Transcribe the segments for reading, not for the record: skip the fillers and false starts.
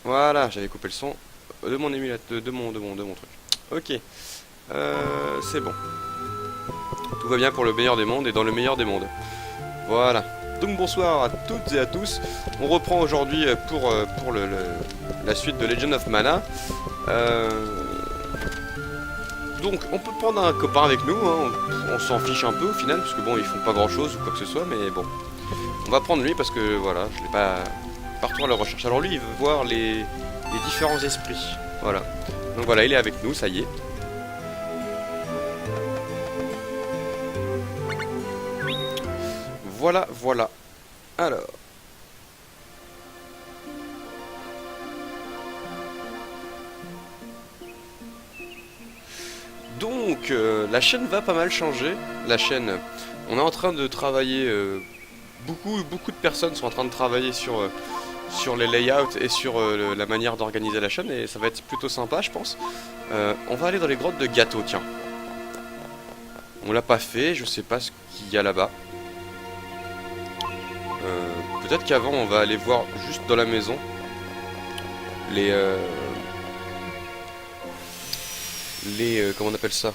Voilà, j'avais coupé le son de mon émulateur, de mon truc. Ok, c'est bon. Tout va bien pour le meilleur des mondes et dans le meilleur des mondes. Voilà. Donc bonsoir à toutes et à tous. On reprend aujourd'hui pour la suite de Legend of Mana. Donc on peut prendre un copain avec nous, hein. On s'en fiche un peu au final, parce que bon, ils font pas grand chose ou quoi que ce soit, mais bon. On va prendre lui parce que voilà, je l'ai pas partout à la recherche. Alors lui, il veut voir les différents esprits. Voilà. Donc voilà, il est avec nous, ça y est. Voilà, voilà. Alors. Donc, la chaîne va pas mal changer. La chaîne, on est en train de travailler. Beaucoup de personnes sont en train de travailler sur les layouts et sur la manière d'organiser la chaîne. Et ça va être plutôt sympa, je pense. On va aller dans les grottes de Gato, tiens. On l'a pas fait, je sais pas ce qu'il y a là-bas. Peut-être qu'avant on va aller voir juste dans la maison comment on appelle ça,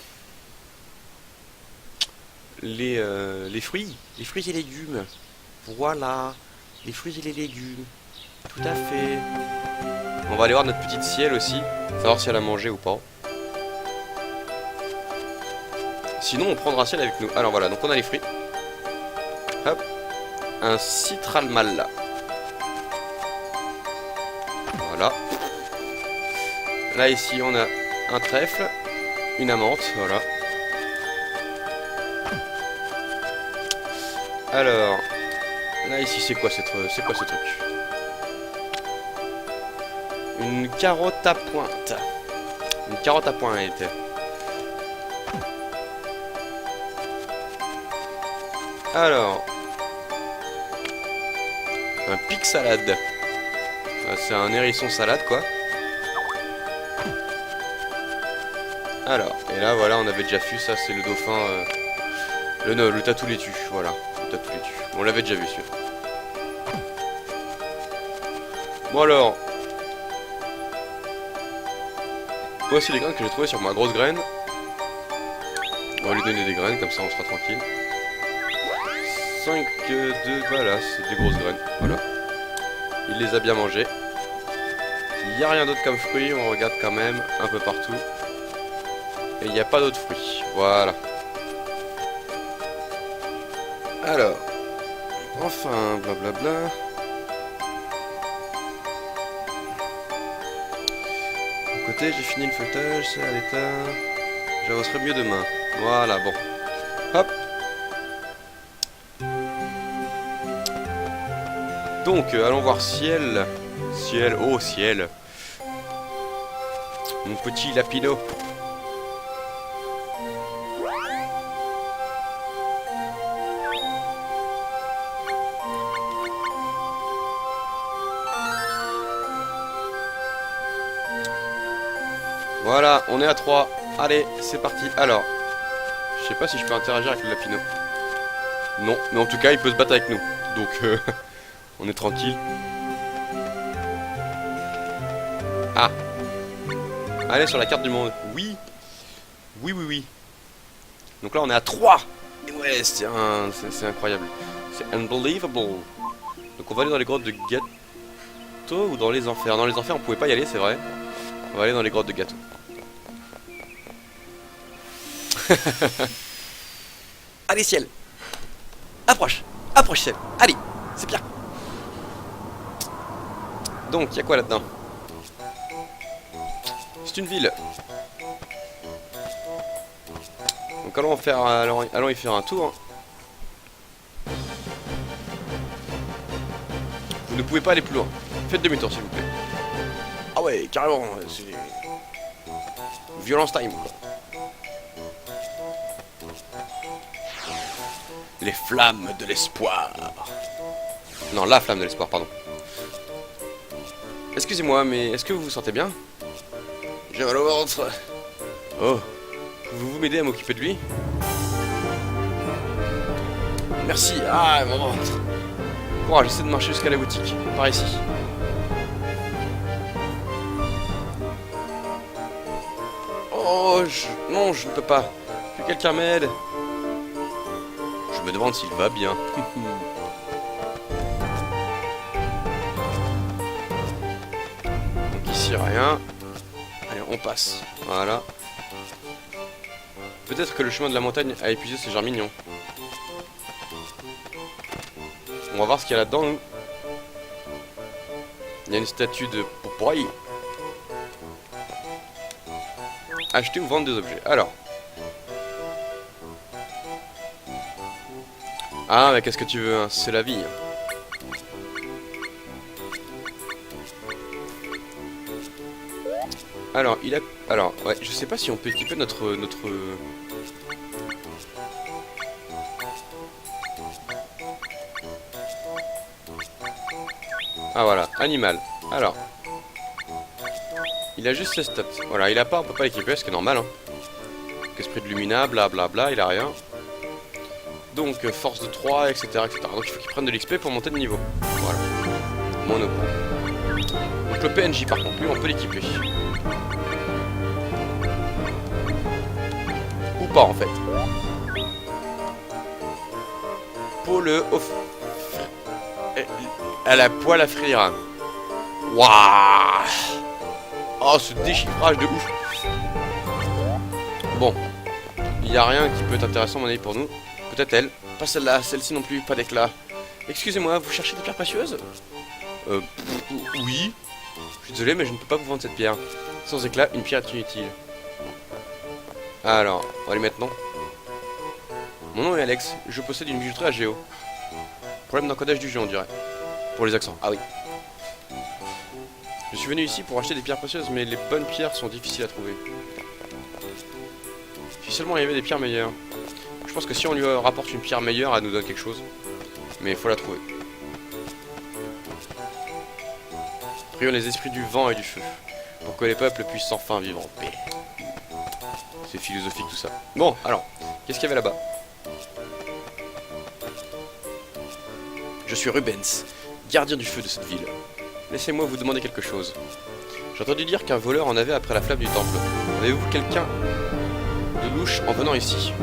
les fruits et légumes. Voilà, les fruits et les légumes, tout à fait. On va aller voir notre petite Ciel aussi, savoir si elle a mangé ou pas. Sinon on prendra Ciel avec nous. Alors voilà, donc on a les fruits. Hop, un citralmal. Voilà. Là ici on a un trèfle, une amante, voilà. Alors, là ici c'est quoi ce truc? Une carotte à pointe. Une carotte à pointe. Alors, un pic salade. C'est un hérisson salade quoi. Alors, et là voilà, on avait déjà vu ça, c'est le dauphin, le tatou laitue, voilà, le tatou laitue. On l'avait déjà vu celui-là. Bon alors, voici les graines que j'ai trouvées sur ma grosse graine. On va lui donner des graines, comme ça on sera tranquille. 5, 2, voilà, c'est des grosses graines, voilà. Il les a bien mangées. Il n'y a rien d'autre comme fruits, on regarde quand même un peu partout. Et il n'y a pas d'autres fruits, voilà. Alors, enfin, blablabla. De côté, j'ai fini le feuilletage, c'est à l'état. J'avancerai mieux demain. Voilà, bon. Hop. Donc, allons voir Ciel. Ciel, oh Ciel. Mon petit lapino. Voilà, on est à 3. Allez, c'est parti. Alors, je sais pas si je peux interagir avec le lapino. Non, mais en tout cas, il peut se battre avec nous. Donc, on est tranquille. Ah. Allez, sur la carte du monde. Oui. Oui, oui, oui. Donc là, on est à 3. Et ouais, c'est incroyable. C'est unbelievable. Donc, on va aller dans les grottes de Gato ou dans les enfers. Dans les enfers, on pouvait pas y aller, c'est vrai. On va aller dans les grottes de Gato. Allez Ciel, approche, approche Ciel, allez, c'est bien. Donc, il y a quoi là-dedans? C'est une ville. Donc allons y faire un tour. Vous ne pouvez pas aller plus loin. Faites demi-tour s'il vous plaît. Ah ouais, carrément, c'est violence time quoi. Les flammes de l'espoir. Non, la flamme de l'espoir, pardon. Excusez-moi, mais est-ce que vous vous sentez bien? J'ai mal au ventre. Oh, pouvez-vous m'aider à m'occuper de lui? Merci. Ah, mon ventre. Bon, j'essaie de marcher jusqu'à la boutique. Par ici. Oh, non, je ne peux pas. Que quelqu'un m'aide. Je me demande s'il va bien. Donc ici, rien. Allez, on passe. Voilà. Peut-être que le chemin de la montagne a épuisé ces germignons. On va voir ce qu'il y a là-dedans, nous. Il y a une statue de Popeye. Acheter ou vendre des objets. Alors. Ah, mais qu'est-ce que tu veux, hein? C'est la vie. Alors, il a... Alors, ouais, je sais pas si on peut équiper notre... Ah, voilà, animal. Alors. Il a juste ses stats. Voilà, il a pas, on peut pas l'équiper, ce qui est normal, hein. Esprit de Lumina, blablabla, il a rien. Donc, force de 3, etc., etc. Donc, il faut qu'il prenne de l'XP pour monter de niveau. Voilà. Monopole. Donc, le PNJ, par contre, lui, on peut l'équiper. Ou pas, en fait. Pour le... à la poêle à frire. Waouh. Oh, ce déchiffrage de ouf. Bon. Il n'y a rien qui peut être intéressant, à mon avis, pour nous. Peut-être elle. Pas celle-là, celle-ci non plus, pas d'éclat. Excusez-moi, vous cherchez des pierres précieuses? Oui. Je suis désolé, mais je ne peux pas vous vendre cette pierre. Sans éclat, une pierre est inutile. Alors, on va aller maintenant. Mon nom est Alex, je possède une bijouterie à Géo. Problème d'encodage du jeu, on dirait. Pour les accents, ah oui. Je suis venu ici pour acheter des pierres précieuses, mais les bonnes pierres sont difficiles à trouver. Si seulement il y avait des pierres meilleures. Je pense que si on lui rapporte une pierre meilleure, elle nous donne quelque chose. Mais il faut la trouver. Prions les esprits du vent et du feu, pour que les peuples puissent enfin vivre en paix. C'est philosophique tout ça. Bon, alors, qu'est-ce qu'il y avait là-bas? Je suis Rubens, gardien du feu de cette ville. Laissez-moi vous demander quelque chose. J'ai entendu dire qu'un voleur en avait après la flamme du temple. Avez-vous quelqu'un de louche en venant ici?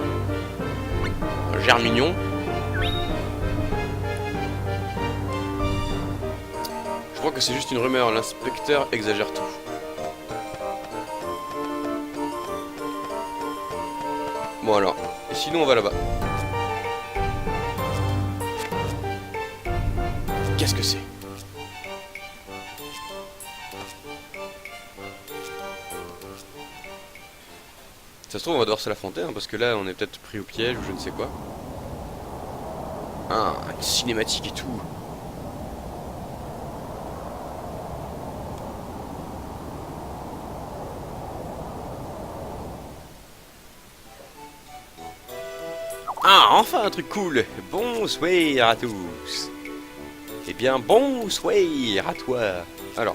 Un germignon? Je crois que c'est juste une rumeur, l'inspecteur exagère tout. Bon alors, et sinon on va là-bas. Qu'est-ce que c'est? Ça se trouve on va devoir se l'affronter, hein, parce que là on est peut-être pris au piège ou je ne sais quoi. Ah, une cinématique et tout. Ah, enfin un truc cool. Bonsoir à tous. Eh bien, bonsoir à toi. Alors,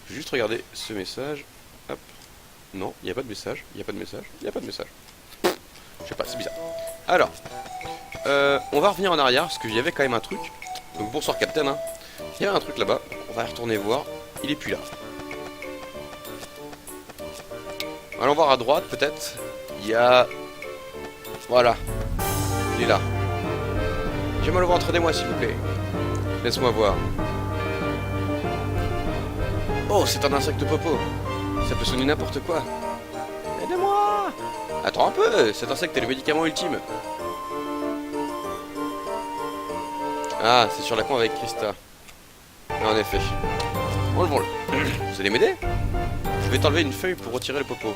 je vais juste regarder ce message. Hop. Non, il n'y a pas de message. Il n'y a pas de message. Il n'y a pas de message. Je sais pas, c'est bizarre. Alors, on va revenir en arrière parce qu'il y avait quand même un truc. Donc bonsoir Captain. Hein. Il y avait un truc là-bas. On va y retourner voir. Il est plus là. Allons voir à droite peut-être. Il y a... Voilà. Il est là. J'ai mal au ventre, aidez-moi s'il vous plaît. Laisse-moi voir. Oh, c'est un insecte popo. Ça peut sonner n'importe quoi. Aidez-moi. Attends un peu, cet insecte est le médicament ultime. Ah, c'est sur la con avec Krista. En effet. Enlevons-le. Vous allez m'aider? Je vais t'enlever une feuille pour retirer le popo.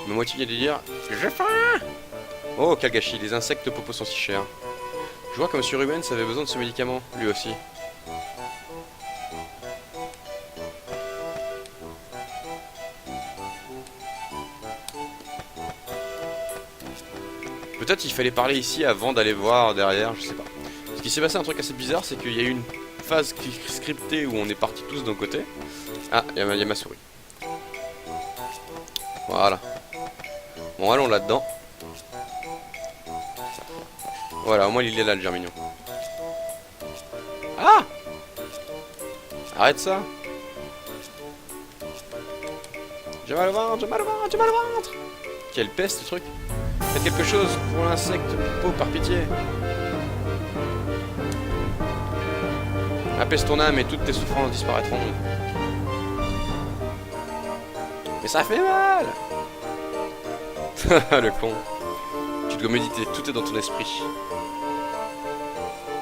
Ma moitié vient de dire j'ai faim. Oh, quel gâchis, les insectes popo sont si chers. Je vois que Monsieur Rubens avait besoin de ce médicament, lui aussi. Peut-être il fallait parler ici avant d'aller voir derrière, je sais pas. Ce qui s'est passé un truc assez bizarre, c'est qu'il y a eu une phase scriptée où on est partis tous d'un côté. Ah, il y a ma souris. Voilà. Bon, allons là-dedans. Voilà, au moins il est là le germignon. Ah! Arrête ça. J'ai mal au ventre, j'ai mal au ventre, j'ai mal au ventre. Quelle peste ce truc. Faites quelque chose pour l'insecte, oh par pitié. Apaise ton âme et toutes tes souffrances disparaîtront. Mais ça fait mal. Le con. Tu dois méditer, tout est dans ton esprit.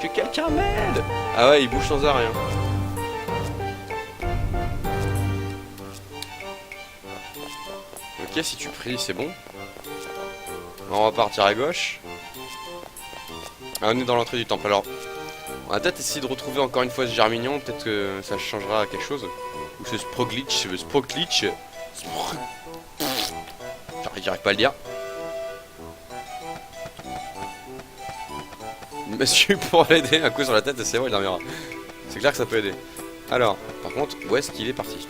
Que quelqu'un m'aide. Ah ouais, il bouge sans arrêt. Ok, si tu pries, c'est bon. On va partir à gauche. Ah, on est dans l'entrée du temple. Alors, on va peut-être essayer de retrouver encore une fois ce Germignon. Peut-être que ça changera à quelque chose. Ou ce Sproglitch. J'arrive pas à le dire. Monsieur pour l'aider, un coup sur la tête et c'est bon, il dormira. C'est clair que ça peut aider. Alors, par contre, où est-ce qu'il est parti?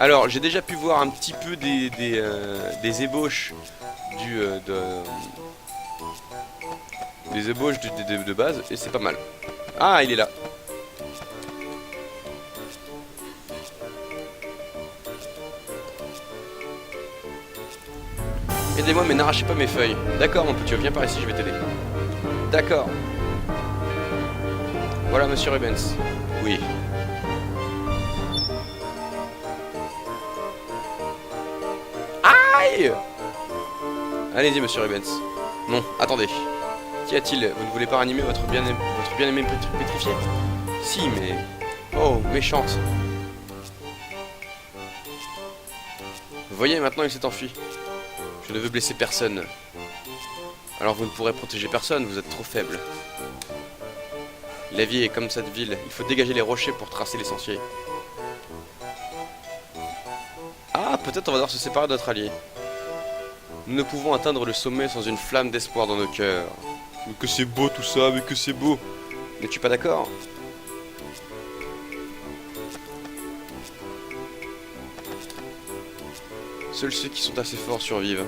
Alors, j'ai déjà pu voir un petit peu des ébauches des ébauches de base et c'est pas mal. Ah, il est là. Aidez-moi mais n'arrachez pas mes feuilles. D'accord mon petit, viens par ici, je vais t'aider. D'accord. Voilà monsieur Rubens. Oui. Aïe. Allez-y monsieur Rubens. Non, attendez. Qu'y a-t-il? Vous ne voulez pas ranimer votre bien-aimé pétrifié? Si, mais... Oh, méchante. Vous voyez, maintenant il s'est enfui. Je ne veux blesser personne. Alors vous ne pourrez protéger personne, vous êtes trop faible. La vie est comme cette ville, il faut dégager les rochers pour tracer les sentiers. Ah, peut-être on va devoir se séparer de notre allié. Nous ne pouvons atteindre le sommet sans une flamme d'espoir dans nos cœurs. Mais que c'est beau tout ça, mais que c'est beau. N'es-tu pas d'accord? Seuls ceux qui sont assez forts survivent.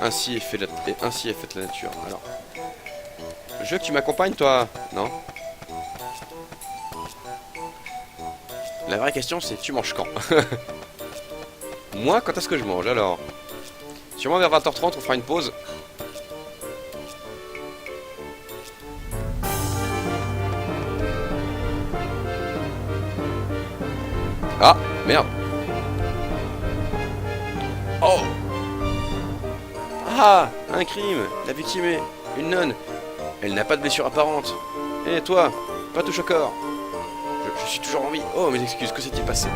Ainsi est faite la nature. Alors, je veux que tu m'accompagnes, toi. Non? La vraie question, c'est tu manges quand? Moi, quand est-ce que je mange, alors? Sûrement vers 20h30, on fera une pause. Ah, merde. Oh! Ah! Un crime! La victime est une nonne. Elle n'a pas de blessure apparente. Et toi? Pas touche au corps. Je suis toujours en vie. Oh, mes excuses, que s'est-il passé?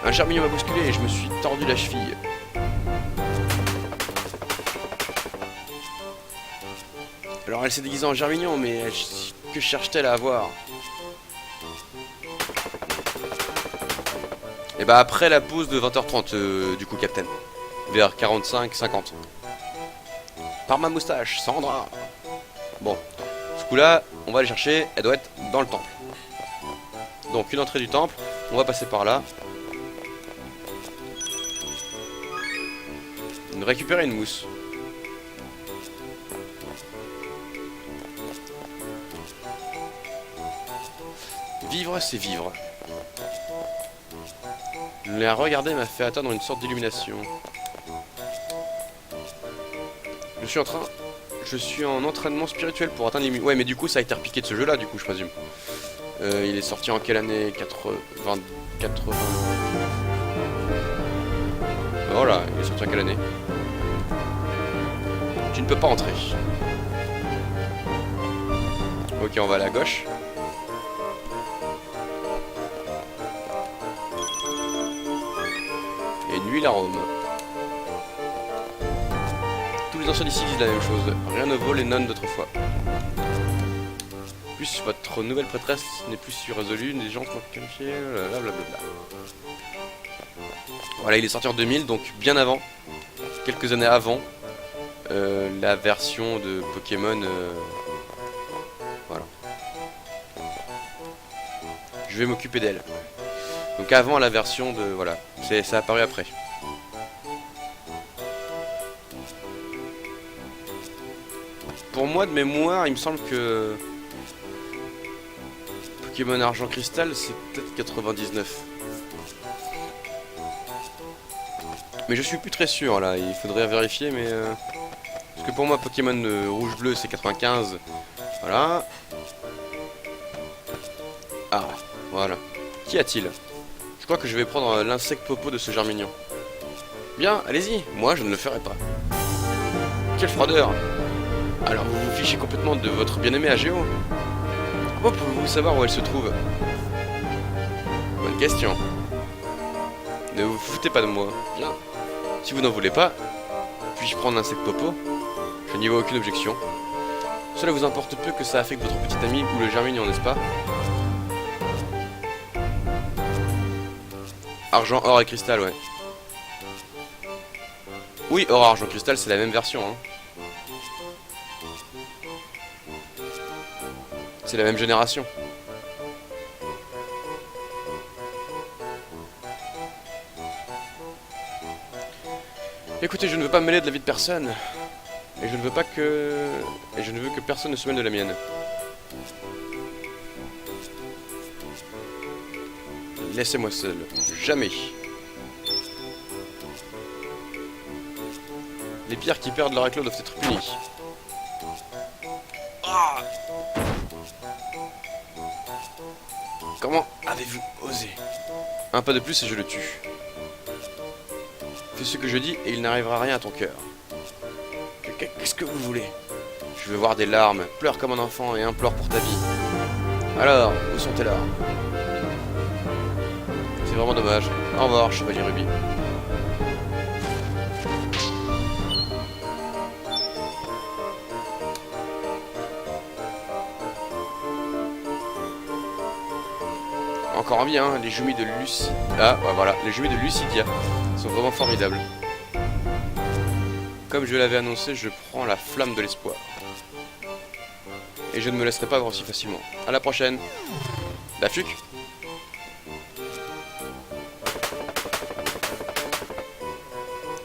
Un Germignon m'a bousculé et je me suis tordu la cheville. Alors elle s'est déguisée en Germignon, mais que cherche-t-elle à avoir? Et bah après la pause de 20h30 du coup Captain. Vers 45-50. Par ma moustache, Sandra. Bon, ce coup là, on va aller chercher, elle doit être dans le temple. Donc une entrée du temple, on va passer par là. Récupérer une mousse. Vivre, c'est vivre. La regarder m'a fait atteindre une sorte d'illumination. Je suis en entraînement spirituel pour atteindre les... Ouais, mais du coup, ça a été repiqué de ce jeu-là, du coup, je présume. Il est sorti en quelle année? 80... Voilà, il est sorti en quelle année? Tu ne peux pas entrer. Ok, on va aller à gauche. Et nuit la Rome. Tous les anciens d'ici disent la même chose. Rien ne vaut les nonnes d'autrefois. Plus votre nouvelle prêtresse n'est plus si résolue, les gens sont qualifiés, blablabla. Voilà, il est sorti en 2000, donc bien avant, quelques années avant la version de Pokémon. Voilà. Je vais m'occuper d'elle. Donc avant la version de... Voilà, ça a apparu après. pour moi, de mémoire, il me semble que Pokémon Argent Cristal, c'est peut-être 99. Mais je suis plus très sûr là, il faudrait vérifier, mais parce que pour moi, Pokémon Rouge Bleu, c'est 95. Voilà. Ah, voilà. Qu'y a-t-il? Je crois que je vais prendre l'insecte popo de ce germignon. Bien, allez-y, moi je ne le ferai pas. Quelle froideur! Alors vous vous fichez complètement de votre bien-aimée Agéo? Comment pouvez-vous savoir où elle se trouve? Bonne question. Ne vous foutez pas de moi. Bien. Si vous n'en voulez pas, puis-je prendre l'insecte popo? Je n'y vois aucune objection. Cela vous importe peu que ça affecte votre petite amie ou le germignon, n'est-ce pas? Argent, or et cristal, ouais. Oui, or, argent, cristal, c'est la même version, hein. C'est la même génération. Écoutez, je ne veux pas me mêler de la vie de personne. Et je ne veux pas que... Et je ne veux que personne ne se mêle de la mienne. Laissez-moi seul. Jamais. Les pierres qui perdent leur éclat doivent être punies. Ah! Comment avez-vous osé? Un pas de plus et je le tue. Fais ce que je dis et il n'arrivera rien à ton cœur. Qu'est-ce que vous voulez? Je veux voir des larmes. Pleure comme un enfant et implore pour ta vie. Alors, où sont tes larmes? C'est vraiment dommage. Au revoir, chevalier Ruby. Encore en vie, hein, les jumis de Lucidia. Ah, ouais, voilà, les jumis de Lucidia sont vraiment formidables. Comme je l'avais annoncé, je prends la flamme de l'espoir. Et je ne me laisserai pas voir aussi facilement. À la prochaine. Dafuk.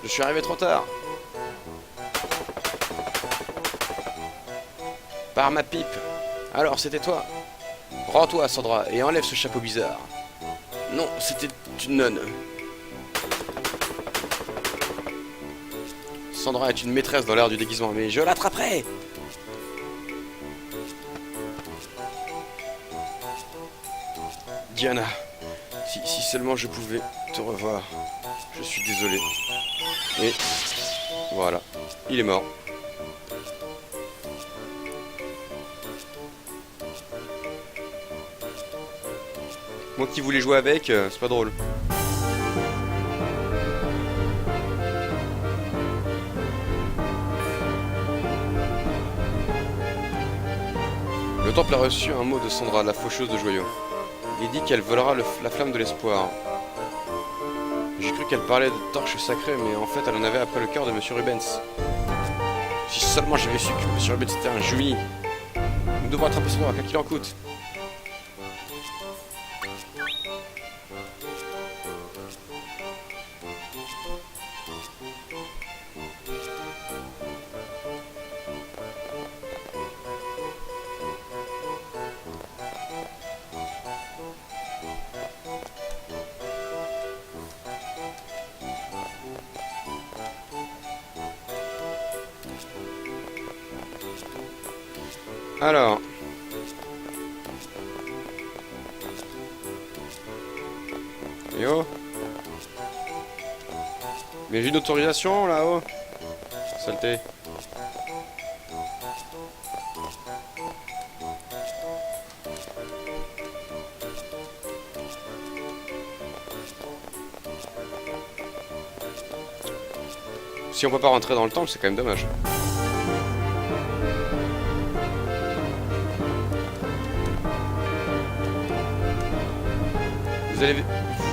Je suis arrivé trop tard. Par ma pipe. Alors, c'était toi. Rends-toi, Sandra, et enlève ce chapeau bizarre. Non, c'était une nonne. Sandra est une maîtresse dans l'art du déguisement, mais je l'attraperai. Diana, si seulement je pouvais te revoir. Je suis désolé. Et voilà, il est mort. Moi qui voulais jouer avec, c'est pas drôle. Le temple a reçu un mot de Sandra, la faucheuse de joyaux. Il dit qu'elle volera la flamme de l'espoir. J'ai cru qu'elle parlait de torche sacrée, mais en fait elle en avait après le cœur de Monsieur Rubens. Si seulement j'avais su que Monsieur Rubens était un juif. Nous devons attraper Sandra, quoi qu'il en coûte. Alors. Yo. Mais j'ai une autorisation là-haut. Saleté. Si on peut pas rentrer dans le temple, c'est quand même dommage.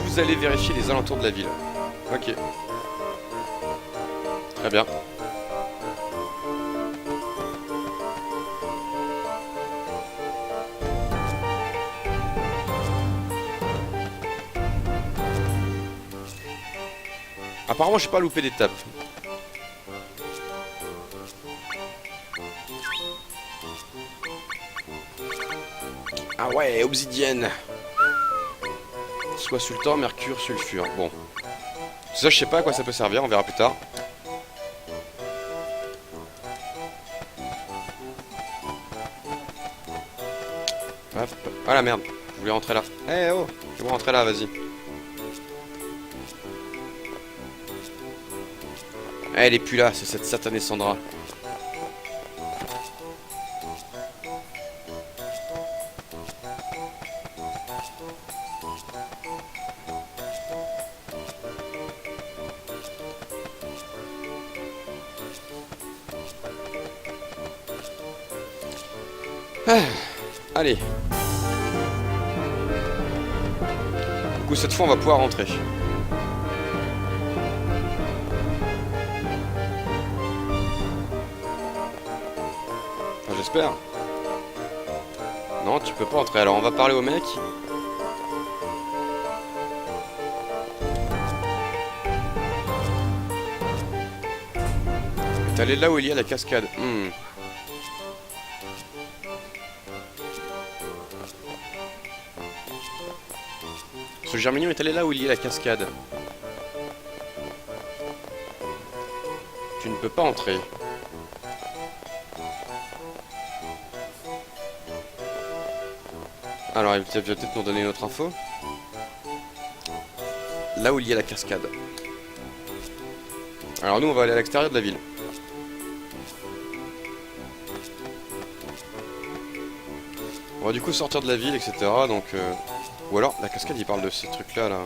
Vous allez vérifier les alentours de la ville. Ok. Très bien. Apparemment, j'ai pas loupé d'étape. Ah ouais, obsidienne. Soit sultan, mercure, sulfure. Bon. Ça, je sais pas à quoi ça peut servir, on verra plus tard. Hop. Ah la merde, je voulais rentrer là. Eh oh, je vais rentrer là, vas-y. Elle est plus là, c'est cette satanée Sandra. Ah, allez. Du coup, cette fois, on va pouvoir rentrer. Enfin, j'espère. Non, tu peux pas entrer. Alors, on va parler au mec. T'es allé là où il y a la cascade. Ce Germignon est allé là où il y a la cascade. Tu ne peux pas entrer. Alors, il va peut-être nous donner une autre info. Là où il y a la cascade. Alors nous, on va aller à l'extérieur de la ville. On va du coup sortir de la ville, etc. Donc, ou alors, la cascade, il parle de ces trucs-là, là.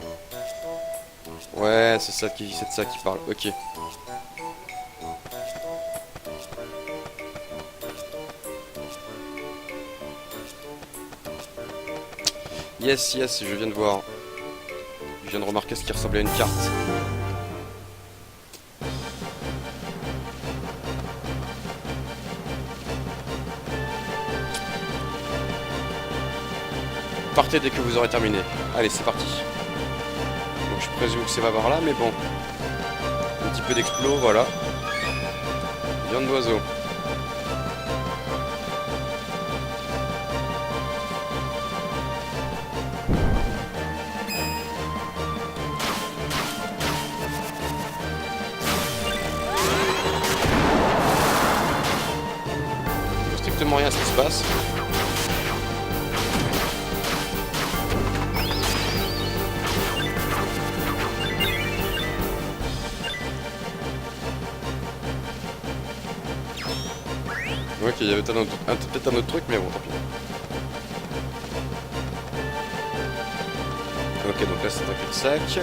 Ouais, c'est de ça qu'il parle. Ok. Yes, yes, je viens de voir. Je viens de remarquer ce qui ressemblait à une carte. Partez dès que vous aurez terminé. Allez, c'est parti. Donc je présume que c'est va par là, mais bon. Un petit peu d'explos, voilà. Viande d'oiseau. Strictement rien à ce qui se passe. Ok, il y avait peut-être un autre truc, mais bon, tant pis. Ok, donc là c'est un cul-de-sac.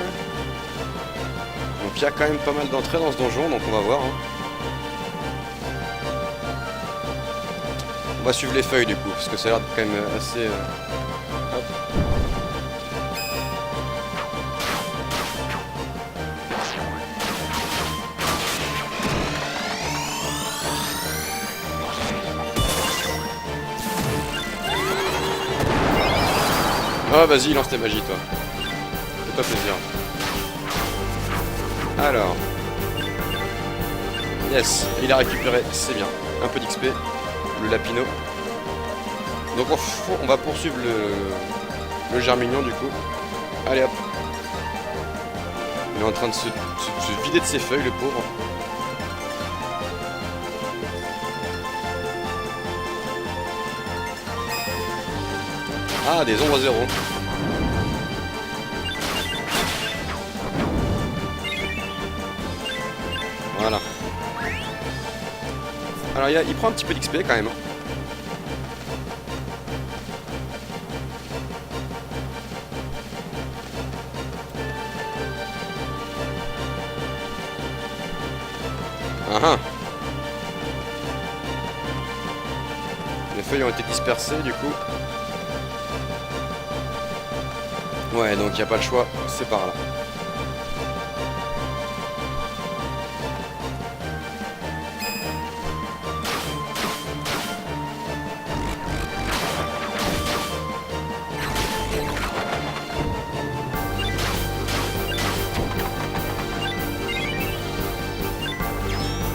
Donc il y a quand même pas mal d'entrées dans ce donjon, donc on va voir. Hein. On va suivre les feuilles du coup, parce que ça a l'air quand même assez... Hop. Oh vas-y, lance tes magies toi. Fais-toi plaisir. Alors. Yes, il a récupéré, c'est bien. Un peu d'XP. Le lapino. Donc on va poursuivre le Germignon du coup. Allez hop. Il est en train de se vider de ses feuilles le pauvre. Ah, des ombres à zéro. Voilà. Alors il prend un petit peu d'XP quand même. Ah ah. Les feuilles ont été dispersées du coup. Ouais, donc il n'y a pas le choix, c'est par là.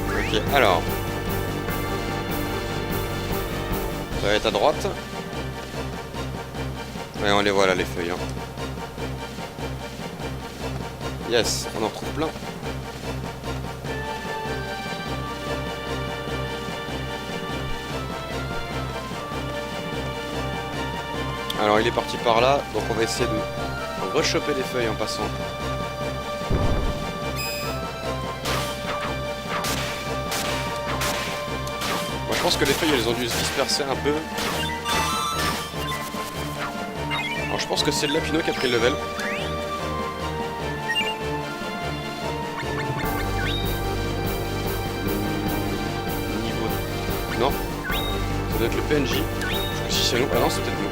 Ok, alors. Ça va être à droite. Ouais, on les voit là, les feuilles. Hein. Yes, on en retrouve plein. Alors il est parti par là, donc on va essayer de rechoper les feuilles en passant. Moi je pense que les feuilles elles ont dû se disperser un peu. Alors je pense que c'est le Lapino qui a pris le level. Niveau... Non, ça doit être le PNJ. Je sais pas si c'est nous. Ah non, c'est peut-être nous.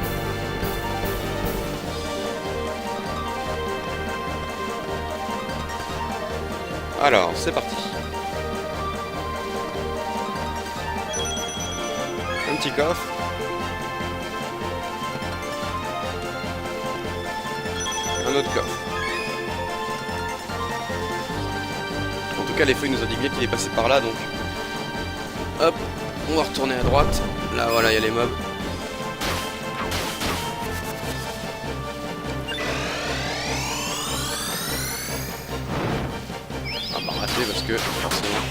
Alors, c'est parti. Un petit coffre. Un autre coffre. En tout cas, les feuilles nous indiquent bien qu'il est passé par là, donc... Hop, on va retourner à droite. Là, voilà, il y a les mobs. Parce que forcément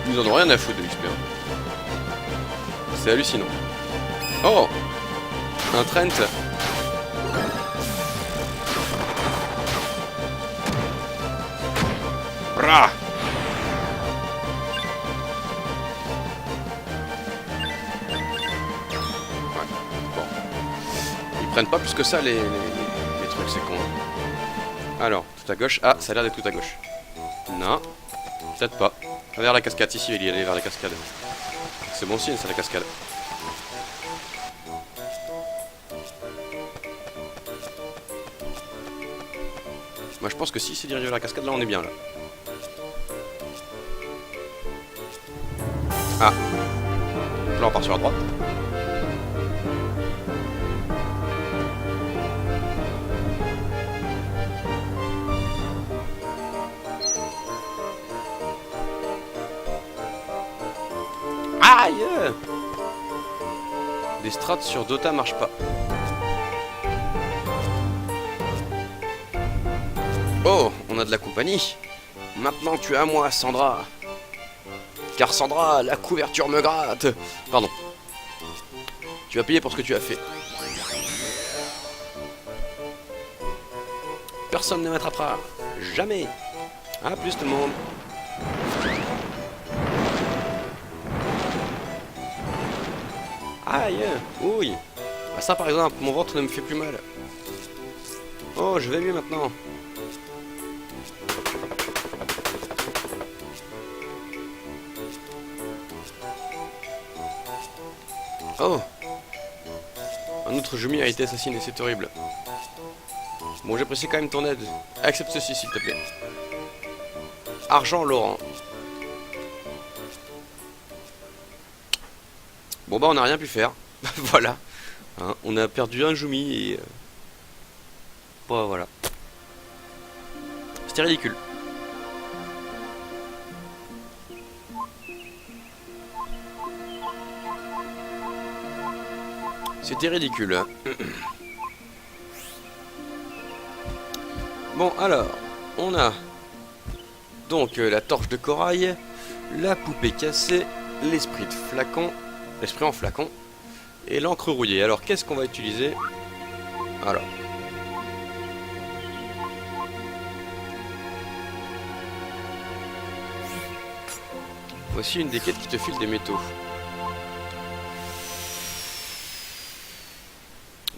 ils nous en ont rien à foutre de l'XP. C'est hallucinant. Oh, un Trent. Bra. Ouais, bon. Ils prennent pas plus que ça les trucs, c'est con. Alors, tout à gauche. Ah, ça a l'air d'être tout à gauche. Non, peut-être pas. Vers la cascade, ici, il y allait vers la cascade. C'est bon signe, c'est la cascade. Moi, je pense que si c'est dirigé vers la cascade, là, on est bien, là. Ah. Là, on part sur la droite. Aïe! Les strats sur Dota marchent pas. Oh, on a de la compagnie. Maintenant tu es à moi, Sandra. Car Sandra, la couverture me gratte. Pardon. Tu vas payer pour ce que tu as fait. Personne ne m'attrapera. Jamais. À plus tout le monde. Aïe. Oui. Bah ça par exemple, mon ventre ne me fait plus mal. Oh, je vais mieux maintenant. Oh. Un autre Jumi a été assassiné, c'est horrible. Bon, j'apprécie quand même ton aide. Accepte ceci, s'il te plaît. Argent Laurent. Bon bah on n'a rien pu faire. Voilà. Hein, on a perdu un Jumi et... Bon voilà. C'était ridicule. C'était ridicule. Hein. Bon alors, on a donc la torche de corail, la poupée cassée, l'esprit de flacon, l'esprit en flacon et l'encre rouillée. Alors qu'est-ce qu'on va utiliser? Alors. Voici une des quêtes qui te file des métaux.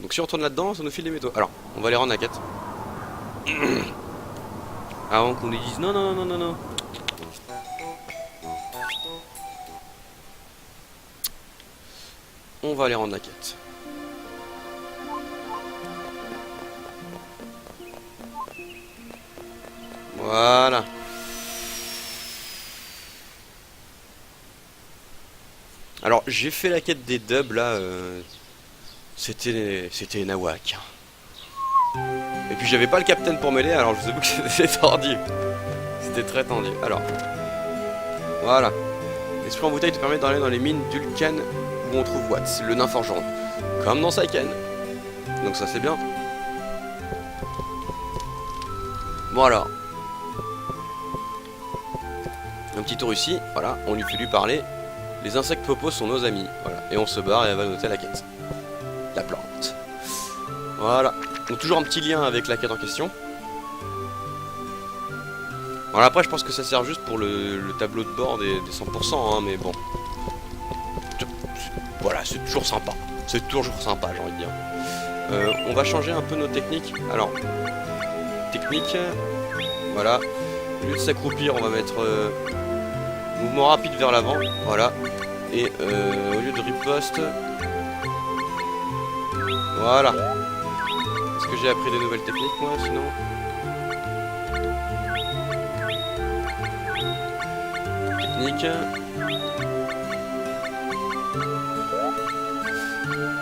Donc si on retourne là-dedans, ça nous file des métaux. Alors, on va aller rendre la quête. Avant qu'on nous dise non, non, non, non, non. On va aller rendre la quête. Voilà. Alors, j'ai fait la quête des dubs là. C'était Nawak. Et puis j'avais pas le capitaine pour m'aider, alors je vous avoue que c'était tendu. C'était très tendu. Alors, voilà. L'esprit en bouteille te permet d'aller dans les mines d'Ulcan où on trouve Watts, le nain forgeron. Comme dans Saiken. Donc ça c'est bien. Bon alors. Un petit tour ici, voilà, on lui fait lui parler. Les insectes popos sont nos amis. Voilà. Et on se barre et elle va noter la quête. La plante. Voilà. Donc toujours un petit lien avec la quête en question. Voilà, après je pense que ça sert juste pour le tableau de bord des 100%, hein, mais bon. Voilà, c'est toujours sympa. C'est toujours sympa, j'ai envie de dire. On va changer un peu nos techniques. Alors, technique, voilà. Au lieu de s'accroupir, on va mettre mouvement rapide vers l'avant, voilà. Et au lieu de riposte, voilà. Est-ce que j'ai appris des nouvelles techniques, moi, sinon? Technique.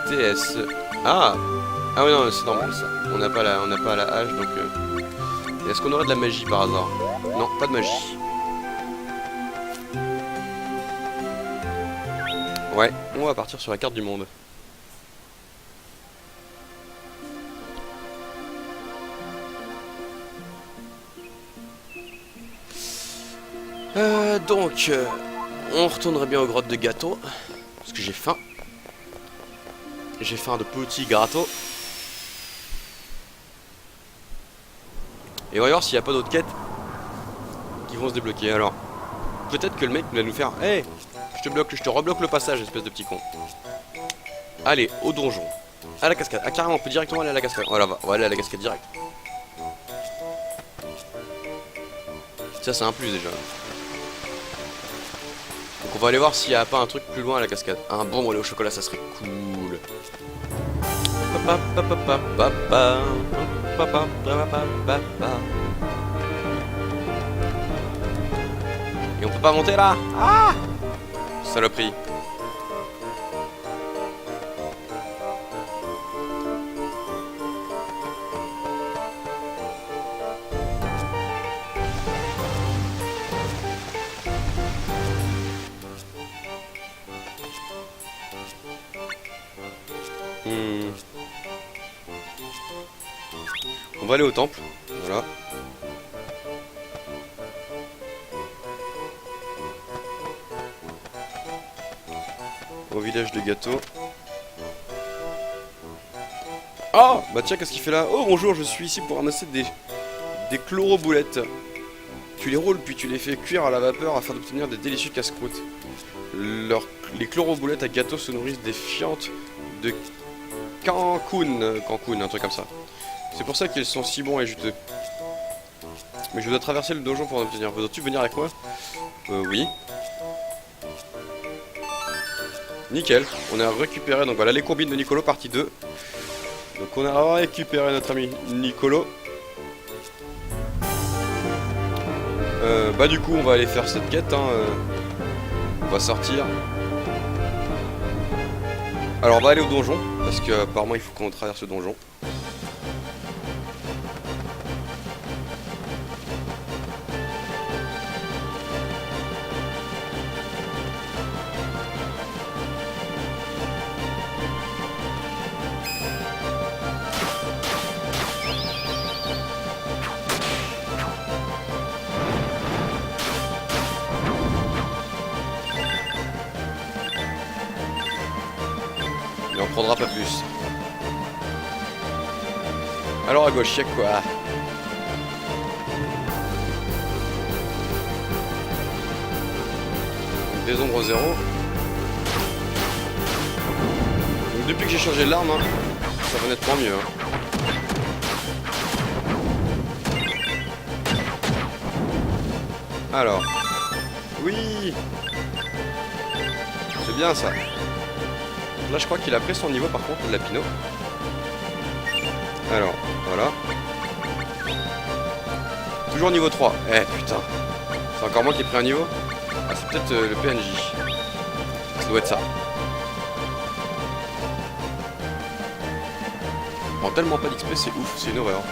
TS. Ah oui non, c'est normal ça. On n'a pas la hache donc. Est-ce qu'on aurait de la magie par hasard? Non, pas de magie. Ouais, on va partir sur la carte du monde. Donc, on retournerait bien aux grottes de gâteaux. Parce que j'ai faim. J'ai faim de petits gâteaux. Et on va voir s'il n'y a pas d'autres quêtes qui vont se débloquer. Alors, peut-être que le mec va nous faire: hey, je te rebloque le passage, espèce de petit con. Allez, au donjon. À la cascade. Ah, carrément, on peut directement aller à la cascade. Voilà, on va aller à la cascade direct. Ça, c'est un plus déjà. Donc, on va aller voir s'il n'y a pas un truc plus loin à la cascade. Un bon relais au chocolat, ça serait cool. Et on peut pas monter là. Ah, saloperie. On va aller au temple, voilà. Au village de gâteaux. Ah bah tiens, qu'est-ce qu'il fait là? Oh bonjour, je suis ici pour ramasser des chloroboulettes. Tu les roules puis tu les fais cuire à la vapeur afin d'obtenir des délicieux casse-croûtes. Les chloroboulettes à gâteaux se nourrissent des fientes de Cancun, un truc comme ça. C'est pour ça qu'ils sont si bons et juteux. Mais je dois traverser le donjon pour en obtenir. Voudrais-tu venir avec moi? Oui. Nickel. On a récupéré, donc voilà, les combines de Nicolo, partie 2. Donc on a récupéré notre ami Nicolo. Bah du coup, on va aller faire cette quête, hein. On va sortir. Alors on va aller au donjon, parce que apparemment il faut qu'on traverse le donjon. Et on prendra pas plus. Alors à gauche, y'a quoi? Des ombres 0. Donc depuis que j'ai changé l'arme, hein, ça va nettement mieux. Hein. Alors. Oui. C'est bien ça. Là je crois qu'il a pris son niveau par contre, le Lapino. Alors, voilà. Toujours niveau 3. Eh putain. C'est encore moi qui ai pris un niveau? Ah c'est peut-être le PNJ. Ça doit être ça. On prend tellement pas d'XP, c'est ouf, c'est une horreur.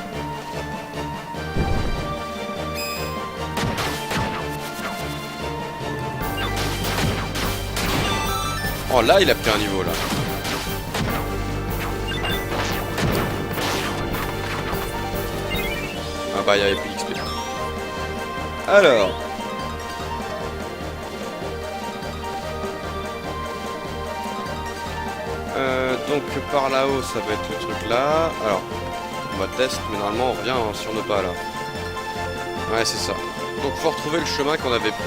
Oh là il a pris un niveau là. Ah bah il y avait plus d'XP. Alors. Donc par là-haut ça va être le truc là. Alors on va tester mais normalement on revient sur nos pas là. Ouais c'est ça. Donc faut retrouver le chemin qu'on avait pris.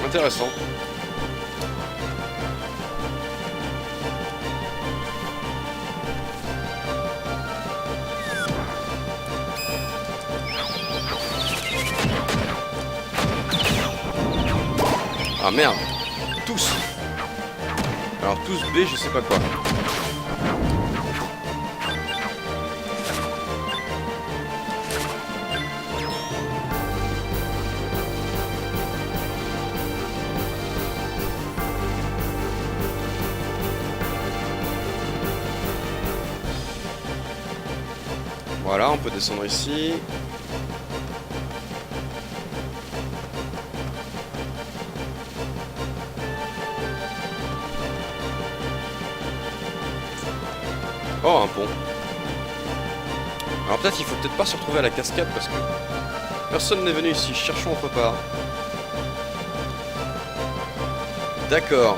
Intéressant. Ah merde. Tous. Alors tous B je sais pas quoi. Voilà, on peut descendre ici. Oh, un pont. Alors peut-être il faut peut-être pas se retrouver à la cascade parce que personne n'est venu ici. Cherchons autre part. D'accord.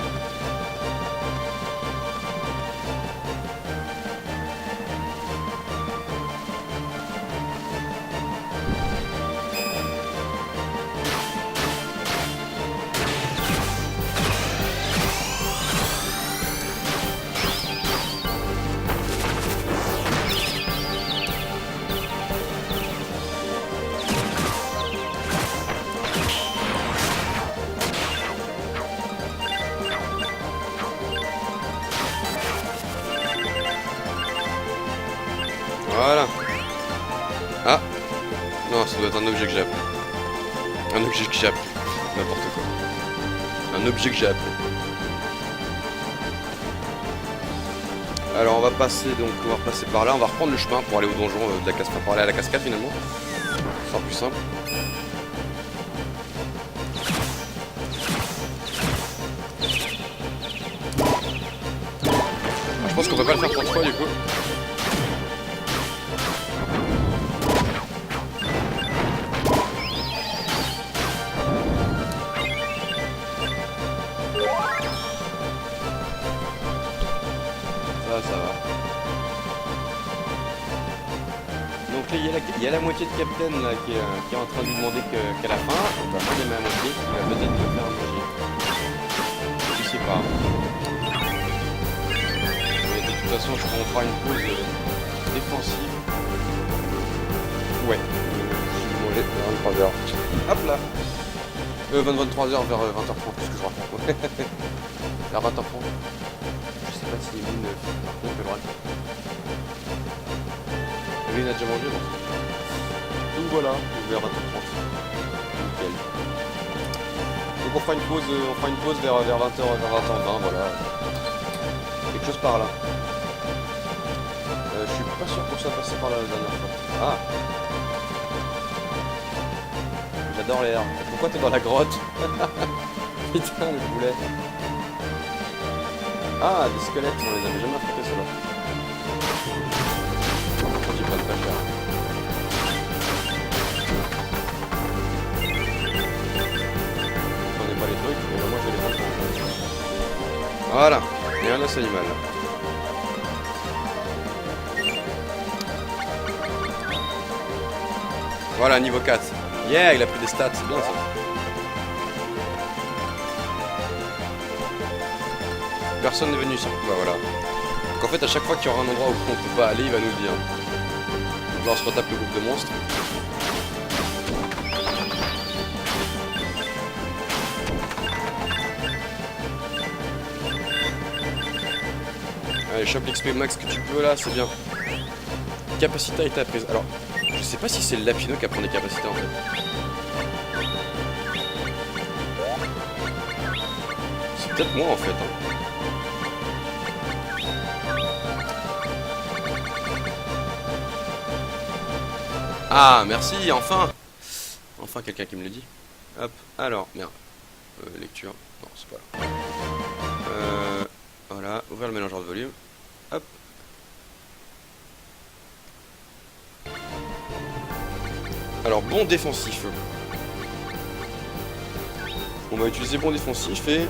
Voilà. Ah. Non, ça doit être un objet que j'ai appris. Un objet que j'ai appris. N'importe quoi. Un objet que j'ai appris. Alors on va passer donc on va repasser par là, on va reprendre le chemin pour aller au donjon de la cascade, pour aller à la cascade finalement. Ce sera plus simple. Je pense qu'on va pas le faire 3 fois du coup. Ça va. Donc là, il y a la moitié de Captain là, qui est en train de lui demander qu'à la fin, on va demander à la moitié, qui va peut-être me faire manger. Je sais pas. Mais de toute façon, je crois qu'on fera une pause défensive. Ouais. Je vais manger vers 23h. Hop là. 23h vers 20h30, qu'est-ce que je raconte. Vers 20h30. Je sais pas si Emeline par contre le droit. Emeline a déjà mangé bon. Donc voilà, vers 20h30. Nickel. Donc on fera une pause vers 20h, vers 20h20, voilà. Quelque chose par là. Je suis pas sûr qu'on soit passé par là la dernière fois. Ah. J'adore les herbes. Pourquoi t'es dans la grotte? Putain le boulet. Ah, des squelettes, on les avait jamais affrontés ceux-là. J'y prenne pas cher. Prenez pas les trucs, mais moi je vais les prendre. Voilà, et un os animal. Voilà, niveau 4. Yeah, il a pris des stats, c'est bien ça. Personne n'est venu sur bah voilà. Donc en fait à chaque fois qu'il y aura un endroit où on peut pas aller, il va nous le dire. Donc là on se retape le groupe de monstres. Allez, chope l'XP max que tu peux là, c'est bien. Capacité a été apprise. Alors, je sais pas si c'est le Lapino qui apprend des capacités en fait. C'est peut-être moi en fait. Hein. Ah, merci, enfin! Enfin quelqu'un qui me le dit. Hop, alors, merde. Lecture. Non, c'est pas là. Voilà, ouvrir le mélangeur de volume. Hop. Alors, bon défensif. On va utiliser bon défensif et...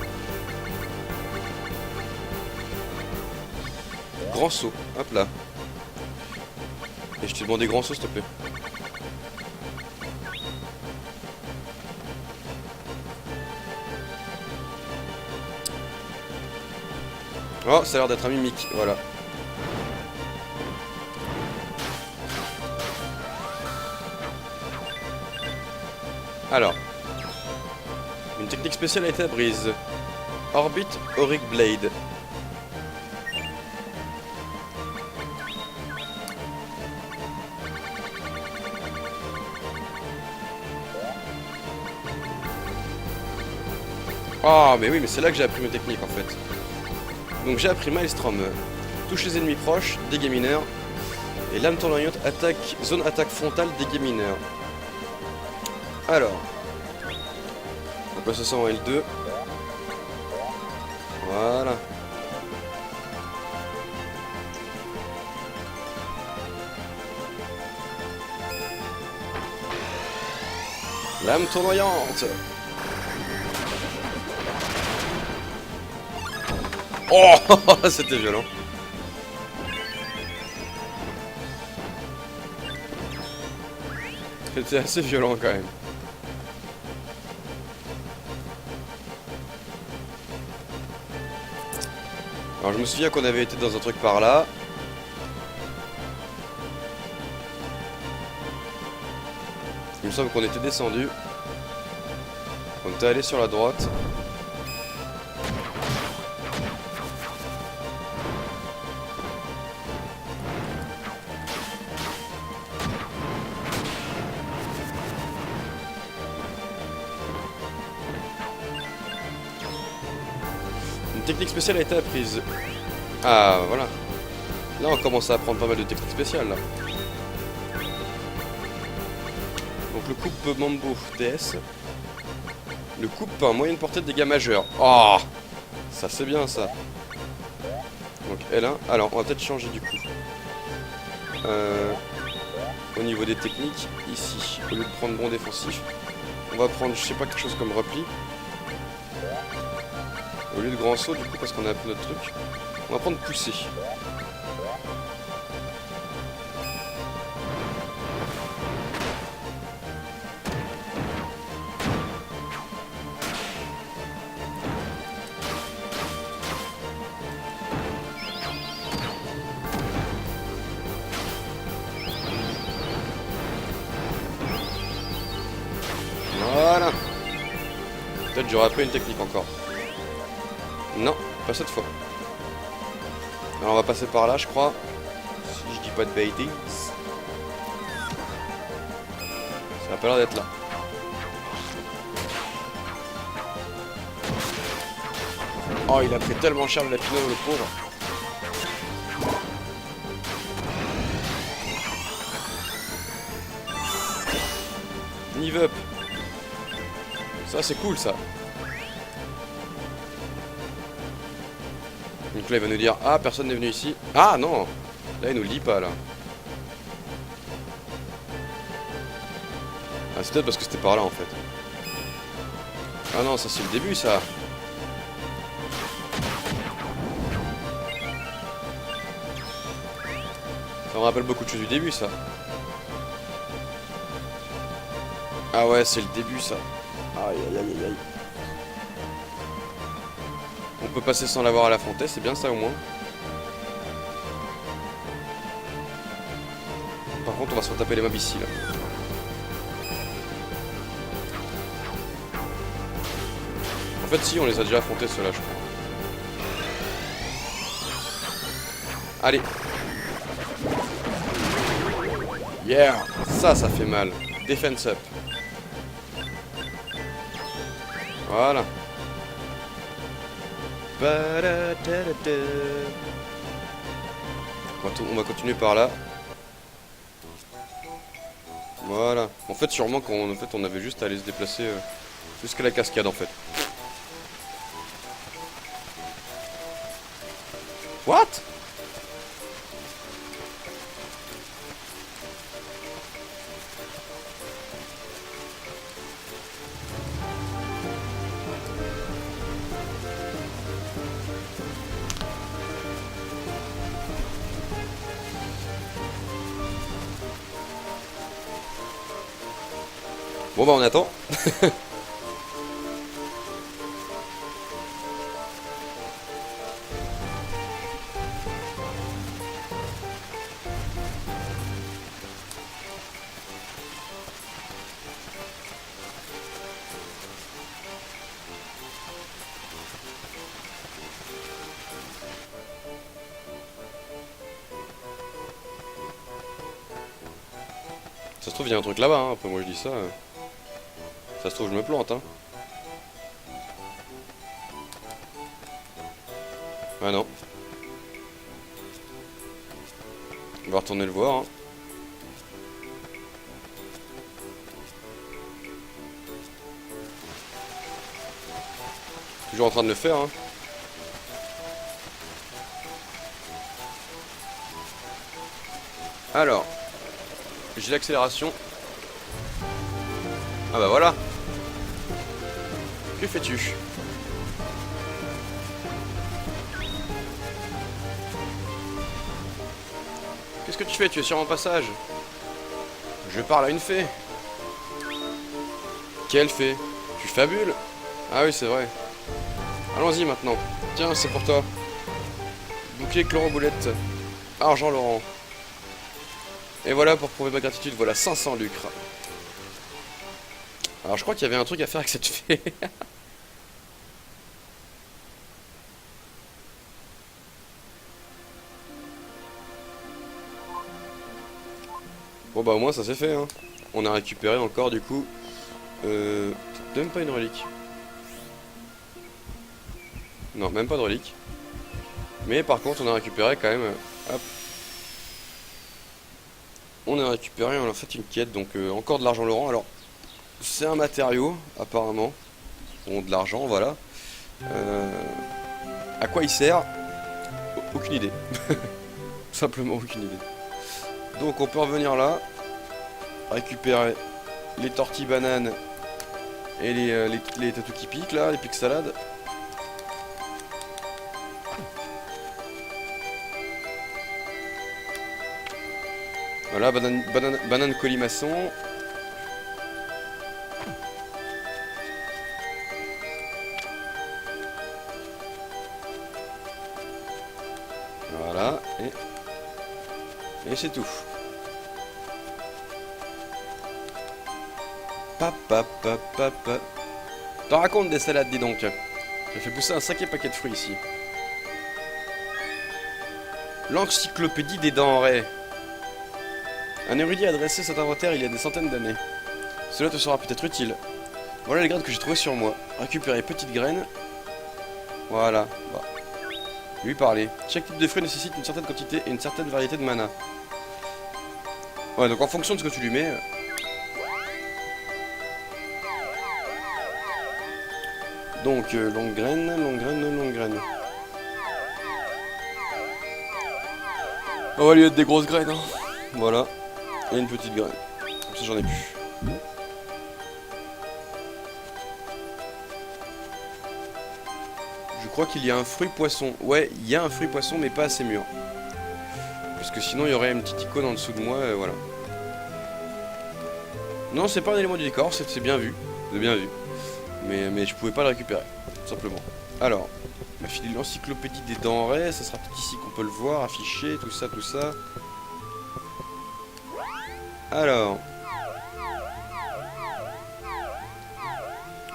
grand saut. Hop là. Et je t'ai demandé grand saut, s'il te plaît. Oh, ça a l'air d'être un mimique, voilà. Alors. Une technique spéciale a été apprise. Orbit Auric Blade. Ah, mais oui, mais c'est là que j'ai appris mes techniques en fait. Donc j'ai appris Maelstrom, touche les ennemis proches, dégâts mineurs, et lame tournoyante, attaque, zone attaque frontale, dégâts mineurs. Alors, on va passer ça en L2. Voilà. Lame tournoyante. Oh, c'était violent. C'était assez violent quand même. Alors je me souviens qu'on avait été dans un truc par là. Il me semble qu'on était descendu. On était allé sur la droite. Technique spéciale a été apprise. Ah, voilà. Là, on commence à apprendre pas mal de techniques spéciales, là. Donc, le coupe Mambo TS. Le coupe à moyenne portée de dégâts majeurs. Oh, ça, c'est bien, ça. Donc, L1. Alors, on va peut-être changer, du coup. Au niveau des techniques, ici, au lieu de prendre bon défensif, on va prendre, je sais pas, quelque chose comme repli. Au lieu de grand saut, du coup, parce qu'on a appris notre truc, on va prendre pousser. Voilà. Peut-être j'aurais appris une technique encore. Non, pas cette fois. Alors on va passer par là, je crois. Si je dis pas de bêtises. Ça a pas l'air d'être là. Oh, il a pris tellement cher le Lapino, le pauvre. Nive up. Ça, c'est cool, ça. Donc là il va nous dire ah personne n'est venu ici. Ah non. Là il nous le dit pas là. Ah c'est peut-être parce que c'était par là en fait. Ah non ça c'est le début ça. Ça me rappelle beaucoup de choses du début ça. Ah ouais c'est le début ça. Aïe aïe aïe aïe aïe. On peut passer sans l'avoir à la fontaine, c'est bien ça au moins. Par contre on va se retaper les mobs ici là. En fait si on les a déjà affrontés ceux-là je crois. Yeah, ça fait mal. Defense up. Voilà. On va continuer par là. Voilà. En fait, sûrement on avait juste à aller se déplacer jusqu'à la cascade en fait. What? Bon bah on attend. Ça se trouve il y a un truc là-bas, hein. Après moi je dis ça. Ça se trouve je me plante hein. Ah non. On va retourner le voir hein. Toujours en train de le faire hein. Alors, j'ai l'accélération. Ah bah voilà. Que fais-tu? Qu'est-ce que tu fais? Tu es sur mon passage. Je parle à une fée. Quelle fée? Tu fabules? Ah oui c'est vrai. Allons-y maintenant. Tiens c'est pour toi. Bouquet Chloro Boulette. Argent Laurent. Et voilà pour prouver ma gratitude. Voilà 500 lucres. Alors je crois qu'il y avait un truc à faire avec cette fée. Bon bah au moins ça c'est fait hein. On a récupéré encore du coup même pas une relique. Non même pas de relique. Mais par contre on a récupéré quand même hop. On a récupéré, on a fait une quête. Donc encore de l'argent Laurent. Alors c'est un matériau apparemment. Bon de l'argent voilà. À quoi il sert? Aucune idée. Simplement aucune idée. Donc on peut revenir là, récupérer les tortilles bananes et les tatous qui piquent là, les pics salades. Voilà, banane colimaçon. Voilà, et c'est tout. T'en racontes des salades, dis donc. J'ai fait pousser un sacré paquet de fruits ici. L'encyclopédie des denrées. Un érudit a dressé cet inventaire il y a des centaines d'années. Cela te sera peut-être utile. Voilà les graines que j'ai trouvées sur moi. Récupérer petites graines. Voilà. Bah. Lui parler. Chaque type de fruit nécessite une certaine quantité et une certaine variété de mana. Ouais, donc en fonction de ce que tu lui mets... Donc, longue graine. On va lui mettre des grosses graines, hein. Voilà. Et une petite graine. Comme ça, j'en ai plus. Je crois qu'il y a un fruit poisson. Ouais, il y a un fruit poisson, mais pas assez mûr. Parce que sinon, il y aurait une petite icône en dessous de moi, voilà. Non, c'est pas un élément du décor, c'est bien vu. C'est bien vu. Mais je pouvais pas le récupérer, tout simplement. Alors, ma file l'encyclopédie des denrées, ça sera peut-être ici qu'on peut le voir, affiché, tout ça, tout ça. Alors.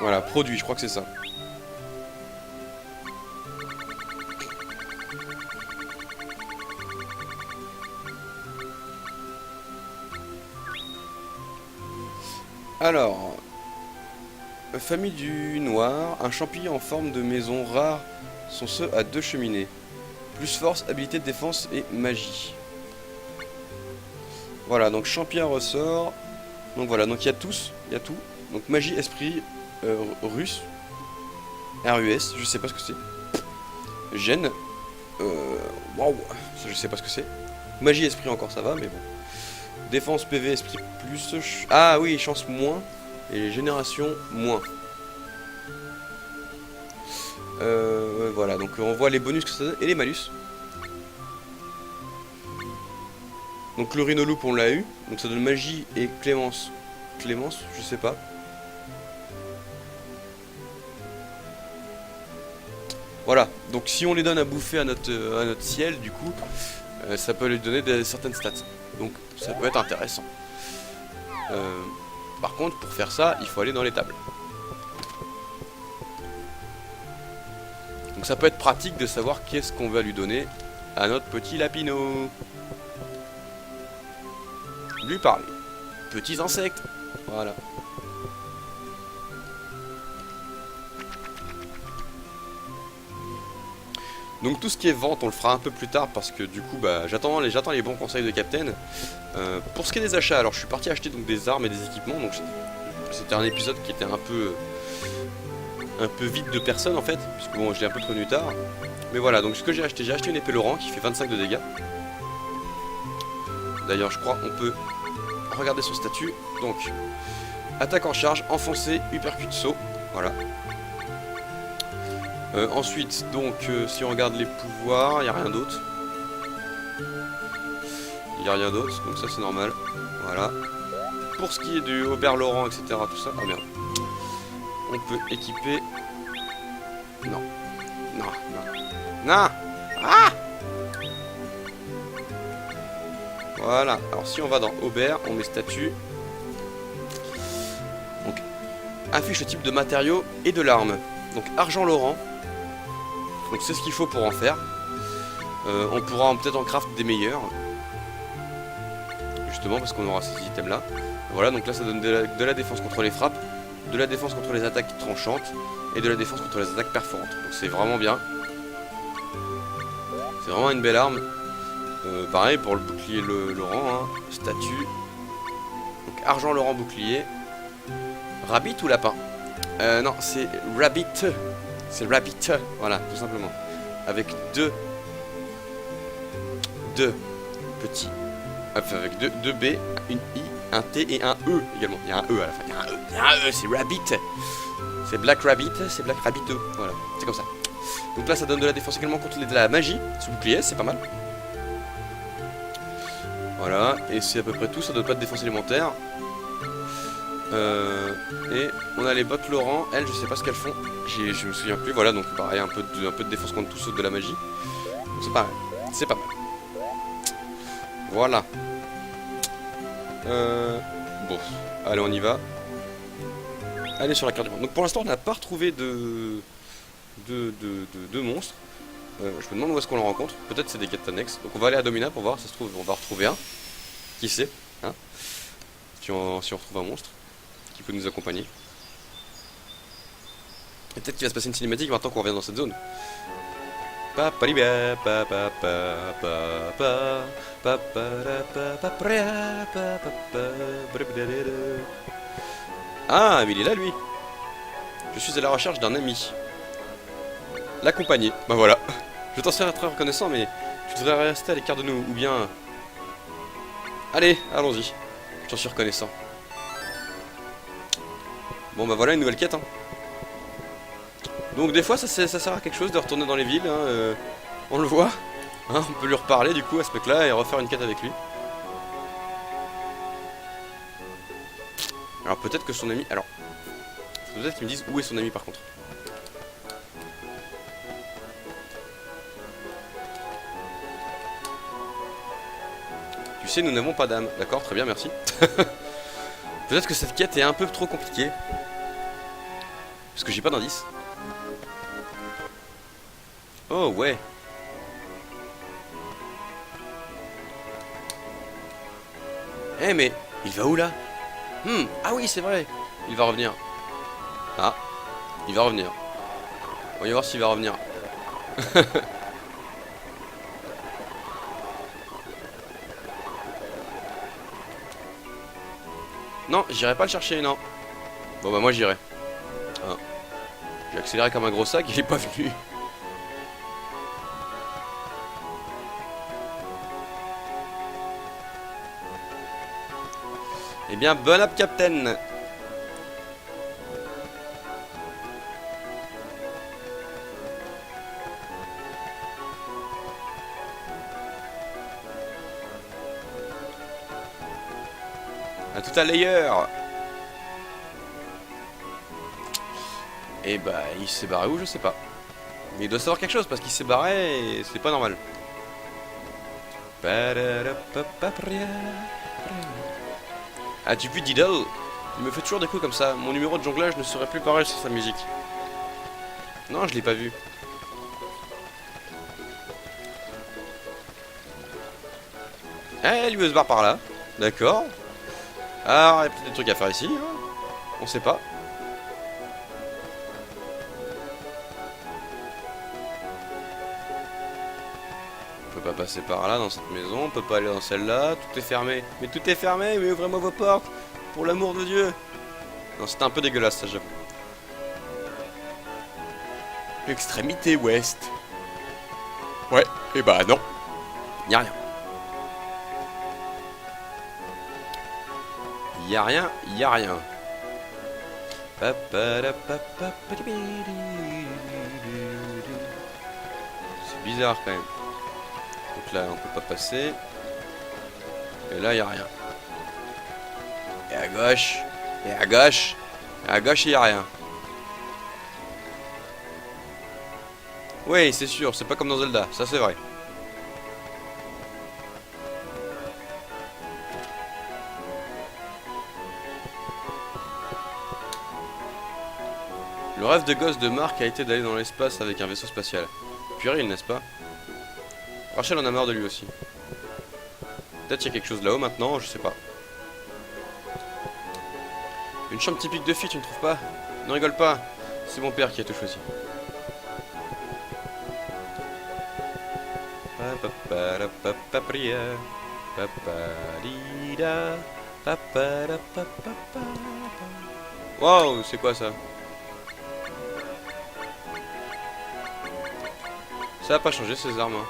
Voilà, produit, je crois que c'est ça. Alors, famille du noir, un champignon en forme de maison rare sont ceux à 2 cheminées. Plus force, habilité de défense et magie. Voilà, donc champignon ressort. Donc voilà, donc il y a tous, il y a tout. Donc magie, esprit, russe, RUS, je sais pas ce que c'est. Gêne, waouh, je sais pas ce que c'est. Magie, esprit encore ça va, mais bon. Défense, PV, esprit plus. Ah oui, chance moins. Et génération moins. Voilà, donc on voit les bonus que ça donne et les malus. Donc le rhinoloupe on l'a eu, donc ça donne magie et clémence. Clémence, je sais pas. Voilà, donc si on les donne à bouffer à notre ciel, du coup, ça peut lui donner certaines stats. Donc ça peut être intéressant. Par contre, pour faire ça, il faut aller dans les tables. Donc ça peut être pratique de savoir qu'est-ce qu'on va lui donner à notre petit lapino. Lui parler. Petits insectes. Voilà. Donc tout ce qui est vente, on le fera un peu plus tard parce que du coup, bah, j'attends les bons conseils de Captain. Pour ce qui est des achats, alors je suis parti acheter donc des armes et des équipements. Donc c'était un épisode qui était un peu vide de personnes en fait, puisque bon, je l'ai un peu prévenu tard. Mais voilà, donc ce que j'ai acheté une épée Laurent qui fait 25 de dégâts. D'ailleurs, je crois on peut regarder son statut. Donc, attaque en charge, enfoncé, uppercut, saut. Voilà. Ensuite, donc, si on regarde les pouvoirs, il n'y a rien d'autre. Il n'y a rien d'autre, donc ça c'est normal. Voilà. Pour ce qui est du Aubert Laurent, etc., tout ça, oh merde. On peut équiper... Non. Non, non. Non. Ah. Voilà. Alors si on va dans Aubert, on met statut. Donc, affiche le type de matériaux et de l'arme. Donc, argent Laurent. Donc c'est ce qu'il faut pour en faire. On pourra peut-être en craft des meilleurs. Justement parce qu'on aura ces items là. Voilà, donc là ça donne de la défense contre les frappes, de la défense contre les attaques tranchantes et de la défense contre les attaques perforantes. Donc c'est vraiment bien. C'est vraiment une belle arme. Pareil pour le bouclier Laurent, hein. Statut. Donc argent Laurent bouclier. Rabbit ou lapin? Non, c'est Rabbit. C'est Rabbit, voilà, tout simplement. Avec deux petits. Enfin, avec deux B, une I, un T et un E également. Il y a un E à la fin. Il y a un E, c'est Rabbit. C'est Black Rabbit, c'est Black Rabbit E. Voilà, c'est comme ça. Donc là, ça donne de la défense également contre de la magie. Sous bouclier, c'est pas mal. Voilà, et c'est à peu près tout. Ça donne pas de défense élémentaire. Et on a les bottes Laurent, elles je sais pas ce qu'elles font, je me souviens plus, voilà, donc pareil, un peu de défense contre tout saut de la magie. C'est pareil, c'est pas mal. Voilà. Bon, allez on y va. Allez sur la carte du monde. Donc pour l'instant on n'a pas retrouvé de monstres. Je me demande où est-ce qu'on le rencontre, peut-être c'est des quêtes annexes. Donc on va aller à Domina pour voir, ça se trouve on va retrouver un. Qui sait, hein, si on retrouve un monstre qui peut nous accompagner. Et peut-être qu'il va se passer une cinématique maintenant qu'on revient dans cette zone. Ah, mais il est là lui. Je suis à la recherche d'un ami. L'accompagner, bah voilà. Je t'en serais très reconnaissant, mais tu devrais rester à l'écart de nous, ou bien... Allez, allons-y. Je t'en suis reconnaissant. Bon bah voilà une nouvelle quête, hein. Donc des fois ça sert à quelque chose de retourner dans les villes, hein, on le voit, hein, on peut lui reparler du coup à ce mec là et refaire une quête avec lui. Alors peut-être que son ami... Alors, peut-être qu'il me dise où est son ami par contre. Tu sais, nous n'avons pas d'âme. D'accord, très bien, merci. Peut-être que cette quête est un peu trop compliquée. Parce que j'ai pas d'indice. Oh ouais. Eh mais, il va où là? Ah oui, c'est vrai. Il va revenir. Ah, il va revenir. On va voir s'il va revenir. Non, j'irai pas le chercher, non. Bon bah moi j'irai. Ah. J'ai accéléré comme un gros sac, il est pas venu. Eh bien, bon app, Captain. À tout à l'heure. Et bah, il s'est barré où, je sais pas. Mais il doit savoir quelque chose parce qu'il s'est barré et c'est pas normal. As-tu vu Diddle? Il me fait toujours des coups comme ça. Mon numéro de jonglage ne serait plus pareil sur sa musique. Non, je l'ai pas vu. Eh, lui veut se barre par là. D'accord. Alors, il y a peut-être des trucs à faire ici. Hein, on sait pas. On peut pas passer par là dans cette maison. On peut pas aller dans celle-là. Tout est fermé. Mais tout est fermé. Mais ouvrez-moi vos portes. Pour l'amour de Dieu. Non, c'était un peu dégueulasse, ça, j'avoue. Extrémité ouest. Ouais, et bah non. Y'a rien. Y'a rien, y'a rien. C'est bizarre quand même. Donc là, on peut pas passer. Et là, y'a rien. Et à gauche. Et à gauche. Et à gauche, y'a rien. Oui, c'est sûr, c'est pas comme dans Zelda, ça c'est vrai. Le rêve de gosse de Marc a été d'aller dans l'espace avec un vaisseau spatial. Puéril, n'est-ce pas? Rachel en a marre de lui aussi. Peut-être qu'il y a quelque chose là-haut maintenant, je sais pas. Une chambre typique de fille, tu ne trouves pas? Ne rigole pas, c'est mon père qui a tout choisi. Wow, c'est quoi ça? Ça a pas changé ces armes. Hein.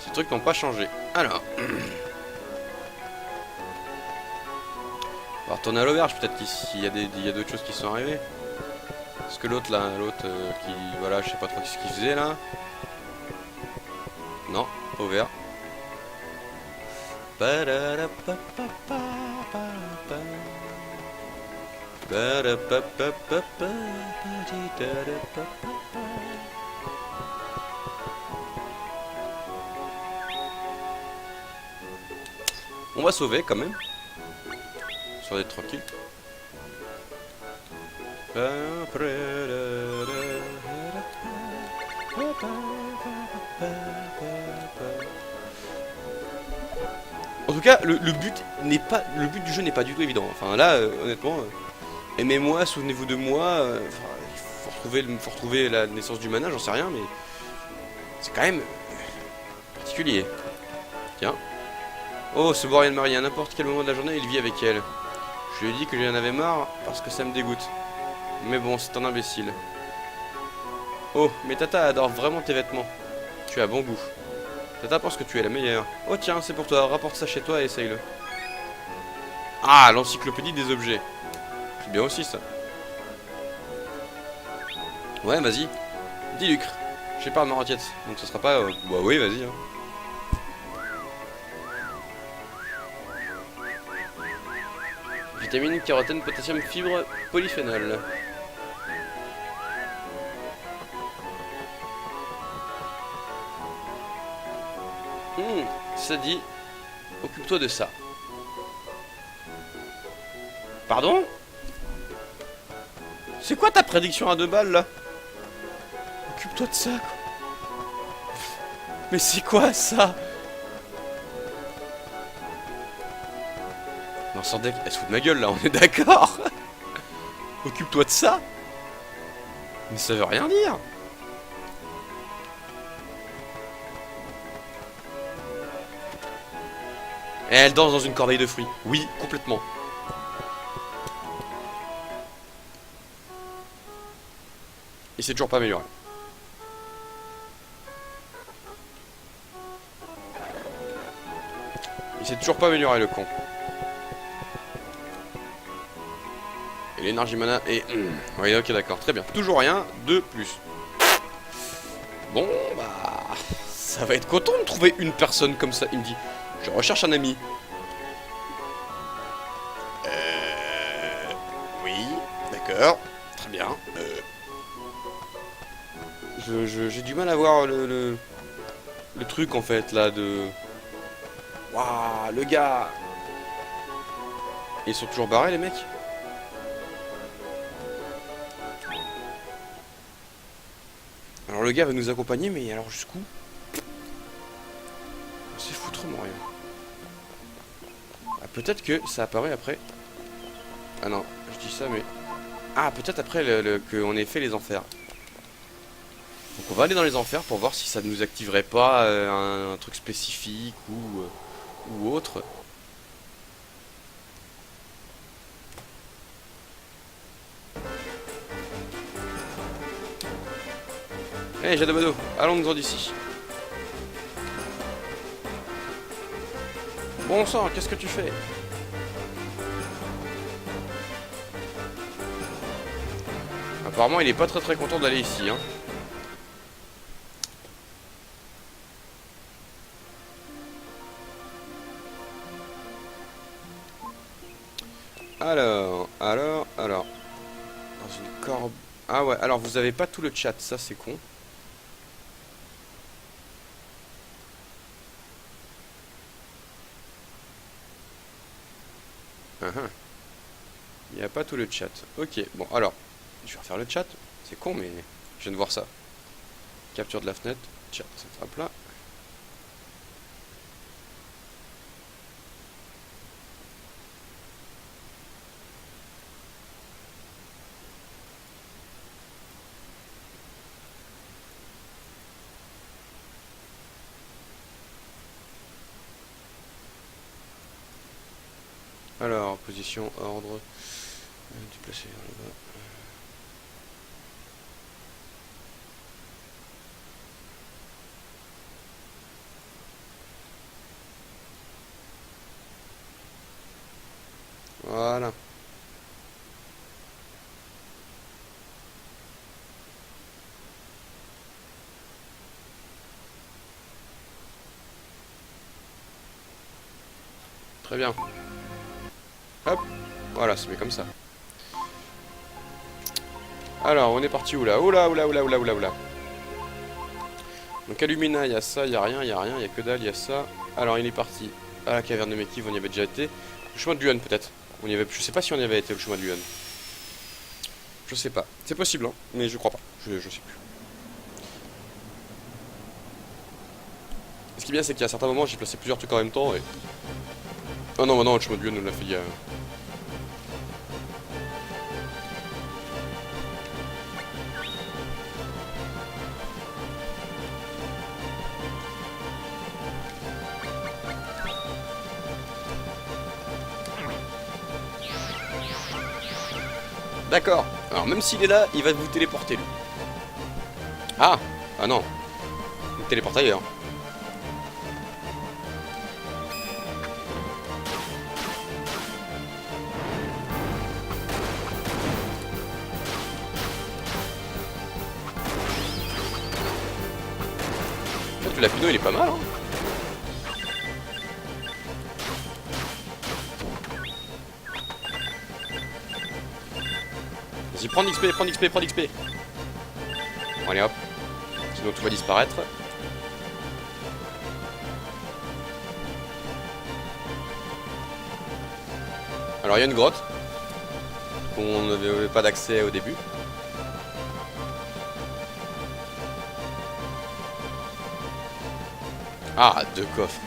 Ces trucs n'ont pas changé. Alors. On va retourner à l'auberge, peut-être qu'il y a d'autres choses qui sont arrivées. Parce que l'autre là, qui, voilà, je sais pas trop ce qu'il faisait là. Non, pas ouvert. On va sauver quand même. On va être tranquille. En tout cas, le but du jeu n'est pas du tout évident. Enfin là, honnêtement, aimez-moi, souvenez-vous de moi. Il faut retrouver la naissance du mana, j'en sais rien, mais c'est quand même particulier. Tiens. Oh, ce Borean Marie, à n'importe quel moment de la journée, il vit avec elle. Je lui ai dit que j'en avais marre parce que ça me dégoûte. Mais bon, c'est un imbécile. Oh, mais Tata adore vraiment tes vêtements. Tu as bon goût. Tata pense que tu es la meilleure. Oh tiens, c'est pour toi, rapporte ça chez toi et essaye-le. Ah, l'encyclopédie des objets. C'est bien aussi ça. Ouais, vas-y. Dis Lucre. J'ai pas ma requête, donc ce sera pas... Bah oui, vas-y. Hein. Vitamine, carotène, potassium, fibre, polyphénol. Ça dit, occupe-toi de ça. Pardon? C'est quoi ta prédiction à 2 balles là? occupe-toi de ça, quoi. Mais c'est quoi ça? Non, sans deck, elle se fout de ma gueule là, on est d'accord. Occupe-toi de ça. Mais ça veut rien dire. Et elle danse dans une corbeille de fruits. Oui, complètement. Il s'est toujours pas amélioré. Il s'est toujours pas amélioré, le con. Et l'énergie mana est... Oui, ok, d'accord. Très bien. Toujours rien de plus. Bon, bah... Ça va être content de trouver une personne comme ça. Il me dit, je recherche un ami. Oui, d'accord. Très bien. J'ai du mal à voir le truc, en fait, là, de... Waouh, le gars. Ils sont toujours barrés, les mecs? Alors le gars va nous accompagner, mais alors jusqu'où? C'est foutrement rien. Ah, peut-être que ça apparaît après. Ah non, je dis ça, mais... Ah, peut-être après qu'on ait fait les enfers. Donc on va aller dans les enfers pour voir si ça nous activerait pas un truc spécifique ou autre. Hé, hey, Jadabado, allons-nous-en d'ici. Bon sang, qu'est-ce que tu fais? Apparemment, il est pas très content d'aller ici, hein. Alors. Dans une corbe... Ah ouais, alors vous avez pas tout le chat, ça c'est con. Il n'y a pas tout le chat. Ok, bon alors, je vais refaire le chat. C'est con, mais je viens de voir ça. Capture de la fenêtre, chat, hop là. Alors, position, ordre, déplacer vers le bas. Voilà. Très bien. Hop. Voilà, c'est mieux comme ça. Alors, on est parti où là? Oula. Donc, Illumina, il y a ça, il y a rien, il y a que dalle, il y a ça. Alors, il est parti à la caverne de Mekiv, on y avait déjà été. Le chemin de Luan, peut-être. Je sais pas si on y avait été, le chemin de Luan. Je sais pas. C'est possible, hein, mais je crois pas. Je sais plus. Ce qui est bien, c'est qu'à certains moments, j'ai placé plusieurs trucs en même temps et... Ah non, le chemin de Luan, on l'a fait il y a... D'accord. Alors même s'il est là, il va vous téléporter lui. Ah non. Il me téléporte ailleurs. En fait, le lapino il est pas mal, hein. Vas-y, prends l'XP. Bon, allez hop. Sinon tout va disparaître. Alors il y a une grotte qu'on n'avait pas d'accès au début. Ah, 2 coffres.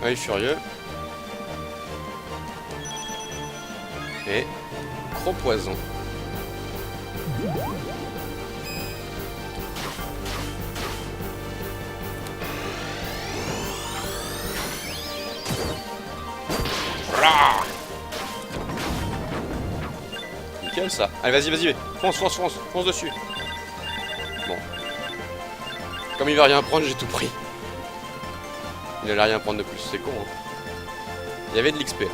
Œil furieux. Et gros poison. Rah, nickel ça. Allez, vas-y. Fonce dessus. Bon. Comme il va rien prendre, j'ai tout pris. Il allait rien prendre de plus, c'est con. Hein. Il y avait de l'XP là.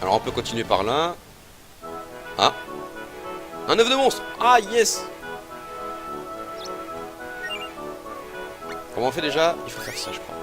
Alors on peut continuer par là. Ah, un œuf de monstre. Ah yes. Comment on fait déjà? Il faut faire ça je crois.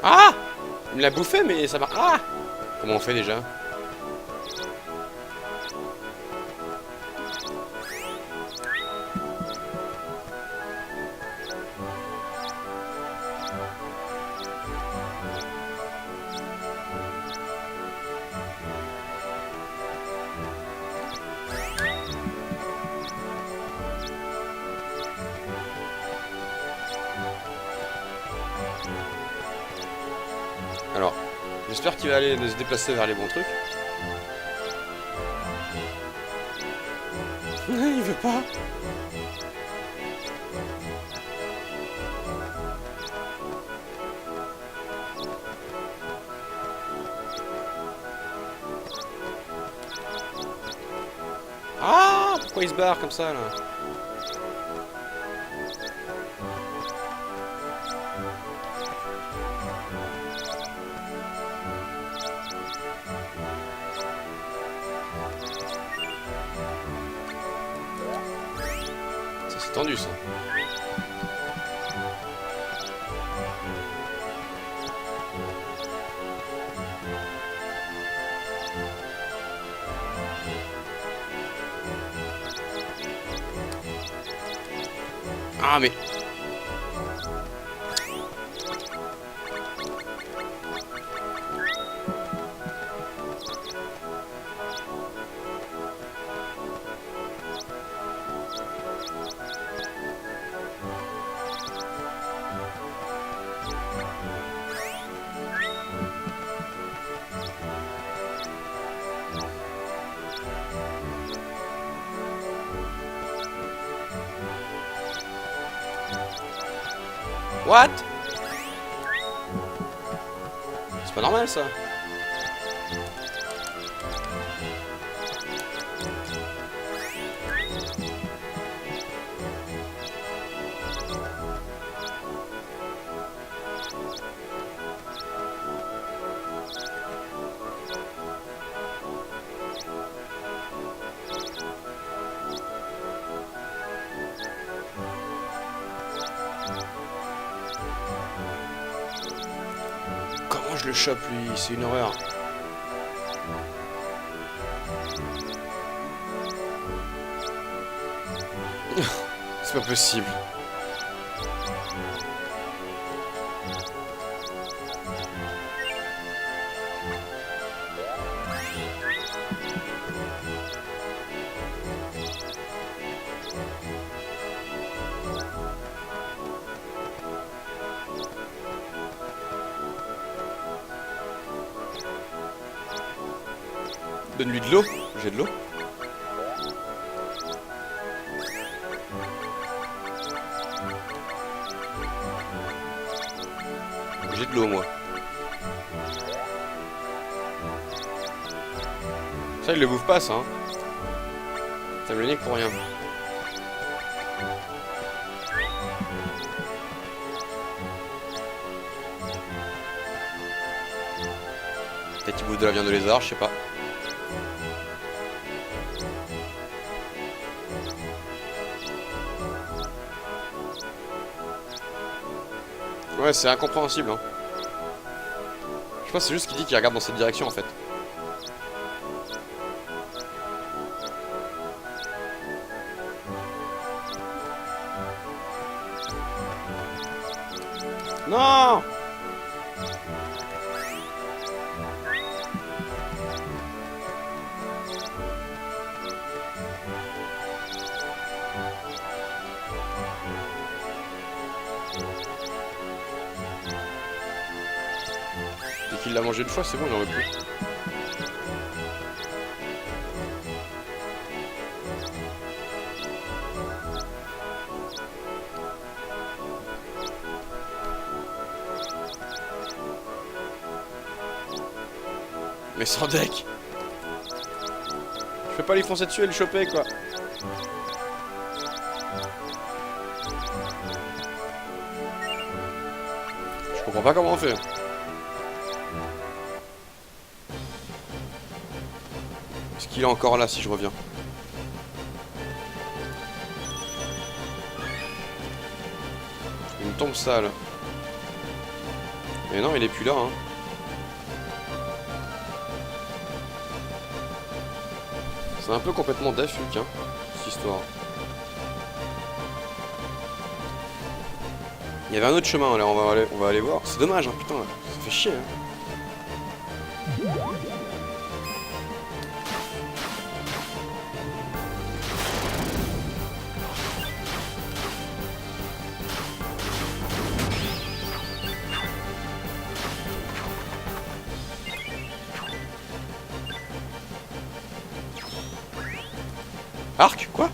Ah! Il me l'a bouffé mais ça va. Ah! Comment on fait déjà? Alors, j'espère qu'il va aller se déplacer vers les bons trucs. Il veut pas. Ah, pourquoi il se barre comme ça là? Ça c'est tendu ça. Ah mais... What? C'est pas normal ça. Comment je le chope lui? C'est une horreur. C'est pas possible. Donne-lui de l'eau. J'ai de l'eau. J'ai de l'eau moi. Ça il le bouffe pas ça. Hein. Ça me le nique pour rien. Peut-être qu'il bouffe de la viande de lézard, je sais pas. Ouais, c'est incompréhensible, hein. Je pense que c'est juste qu'il dit qu'il regarde dans cette direction, en fait. Non! Dès qu'il l'a mangé une fois, c'est bon, j'en veux plus. Mais sans deck! Je peux pas lui foncer dessus et le choper, quoi. Je comprends pas comment on fait. Est-ce qu'il est encore là si je reviens? Il me tombe sale. Mais non, il est plus là, hein. C'est un peu complètement dafuk, hein, cette histoire. Il y avait un autre chemin, là, on va aller voir. C'est dommage, hein, putain, ça fait chier, hein. Arc? Quoi?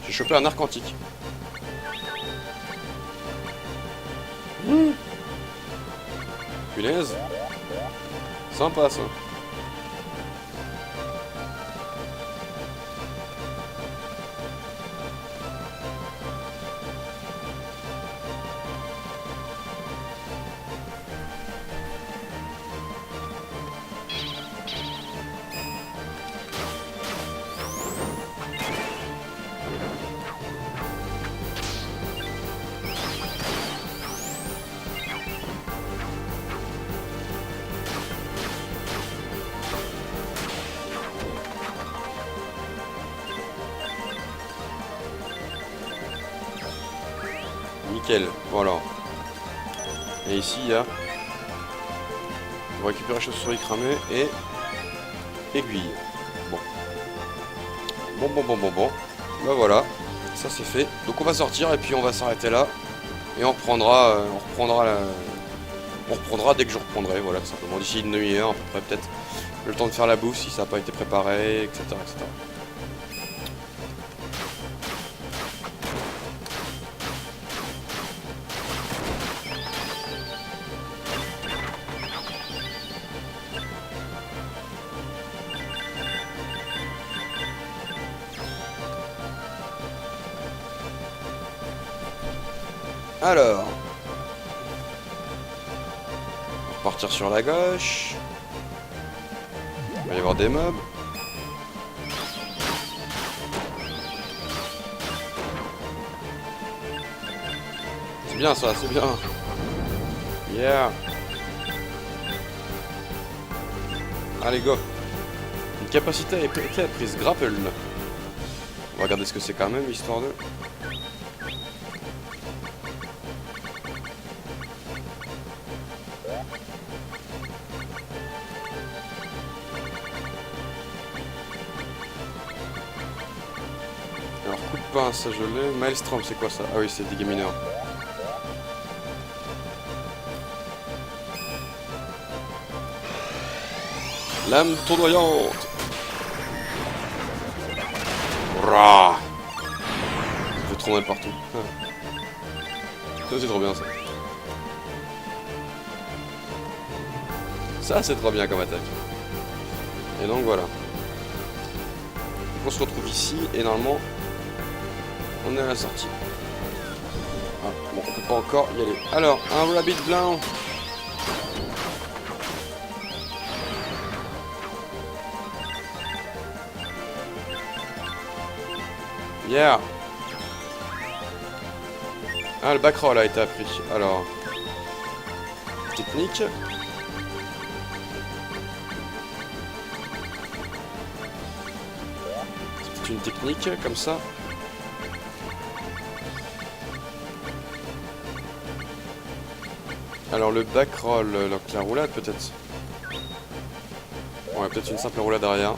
J'ai chopé un arc antique. Punaise. Sympa ça. Nickel, voilà. Et ici il y a... On va récupérer chauve-souris cramée et... aiguille. Bon. Bon. Bah voilà, ça c'est fait. Donc on va sortir et puis on va s'arrêter là. Et on reprendra, on reprendra dès que je reprendrai, voilà, tout simplement. D'ici une demi-heure à peu près, peut-être le temps de faire la bouffe si ça n'a pas été préparé, etc. etc. Alors, on va repartir sur la gauche. Il va y avoir des mobs. C'est bien ça, c'est bien. Yeah. Allez, go. Une capacité à été prise grapple. On va regarder ce que c'est quand même, histoire de... Alors, coup de pince, ça je l'ai. Maelstrom, c'est quoi ça? Ah oui, c'est des mineurs. Lame tournoyante. Rah. Ça fait trop mal partout. Ça c'est trop bien ça. Ça c'est trop bien comme attaque. Et donc voilà. Donc, on se retrouve ici et normalement on est à la sortie. Ah, bon, on peut pas encore y aller. Alors, un rabbit blanc. Yeah. Ah, le backroll a été appris. Alors... Technique. C'est une technique, comme ça. Alors le backroll, donc la roulade peut-être. Ouais, peut-être une simple roulade arrière.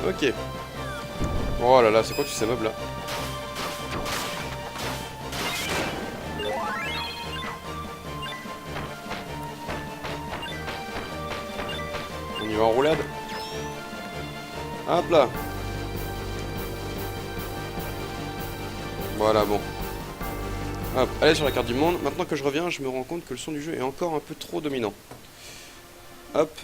Ok. Oh là là, c'est quoi tous ces meubles là? On y va en roulade. Hop là. Voilà, bon. Hop, allez sur la carte du monde. Maintenant que je reviens, je me rends compte que le son du jeu est encore un peu trop dominant. Hop.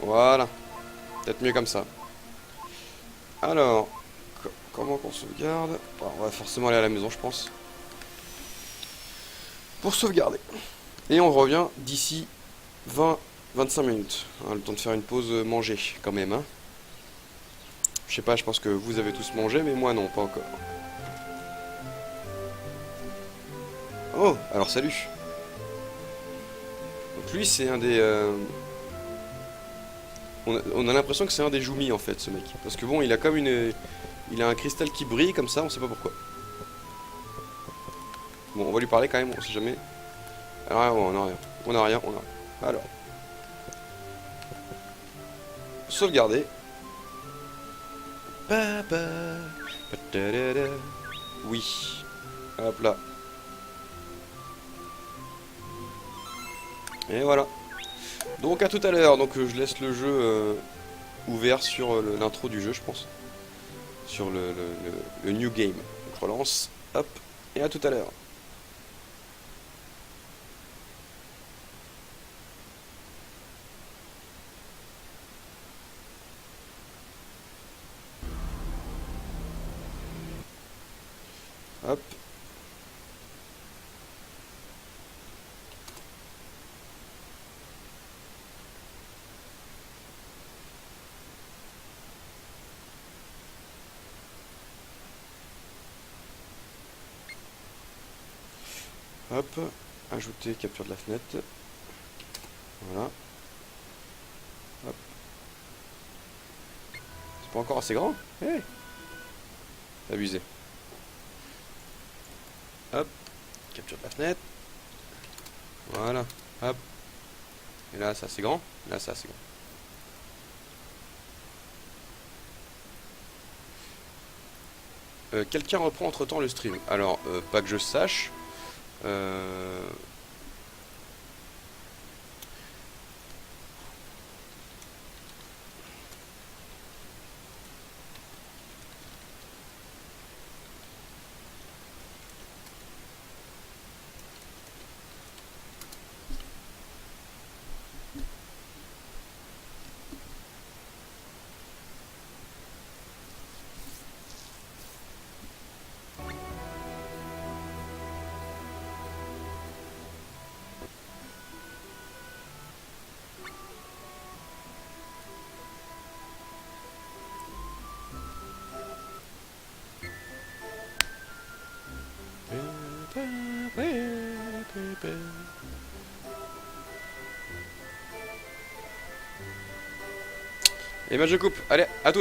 Voilà. Peut-être mieux comme ça. Alors, comment qu'on sauvegarde? Bon, on va forcément aller à la maison, je pense. Pour sauvegarder. Et on revient d'ici 20-25 minutes. Hein, le temps de faire une pause manger, quand même. Hein. Je sais pas, je pense que vous avez tous mangé, mais moi non, pas encore. Oh, alors salut. Donc lui, c'est un des... On a l'impression que c'est un des Jumi en fait, ce mec. Parce que bon, il a comme une... Il a un cristal qui brille comme ça, on sait pas pourquoi. Bon, on va lui parler quand même, on sait jamais. Alors, on a rien. On a rien, on a rien. Alors. Sauvegarder. Oui. Hop là. Et voilà. Donc à tout à l'heure. Donc je laisse le jeu ouvert sur l'intro du jeu, je pense. Sur le new game. Donc je relance. Hop. Et à tout à l'heure. Hop. Hop. Ajouter capture de la fenêtre. Voilà. Hop. C'est pas encore assez grand? Hey. Abusé. Hop. Capture de la fenêtre. Voilà. Hop. Et là, c'est assez grand. Là, c'est assez grand. Quelqu'un reprend entre-temps le stream. Alors, pas que je sache. Et ben je coupe. Allez, à tout.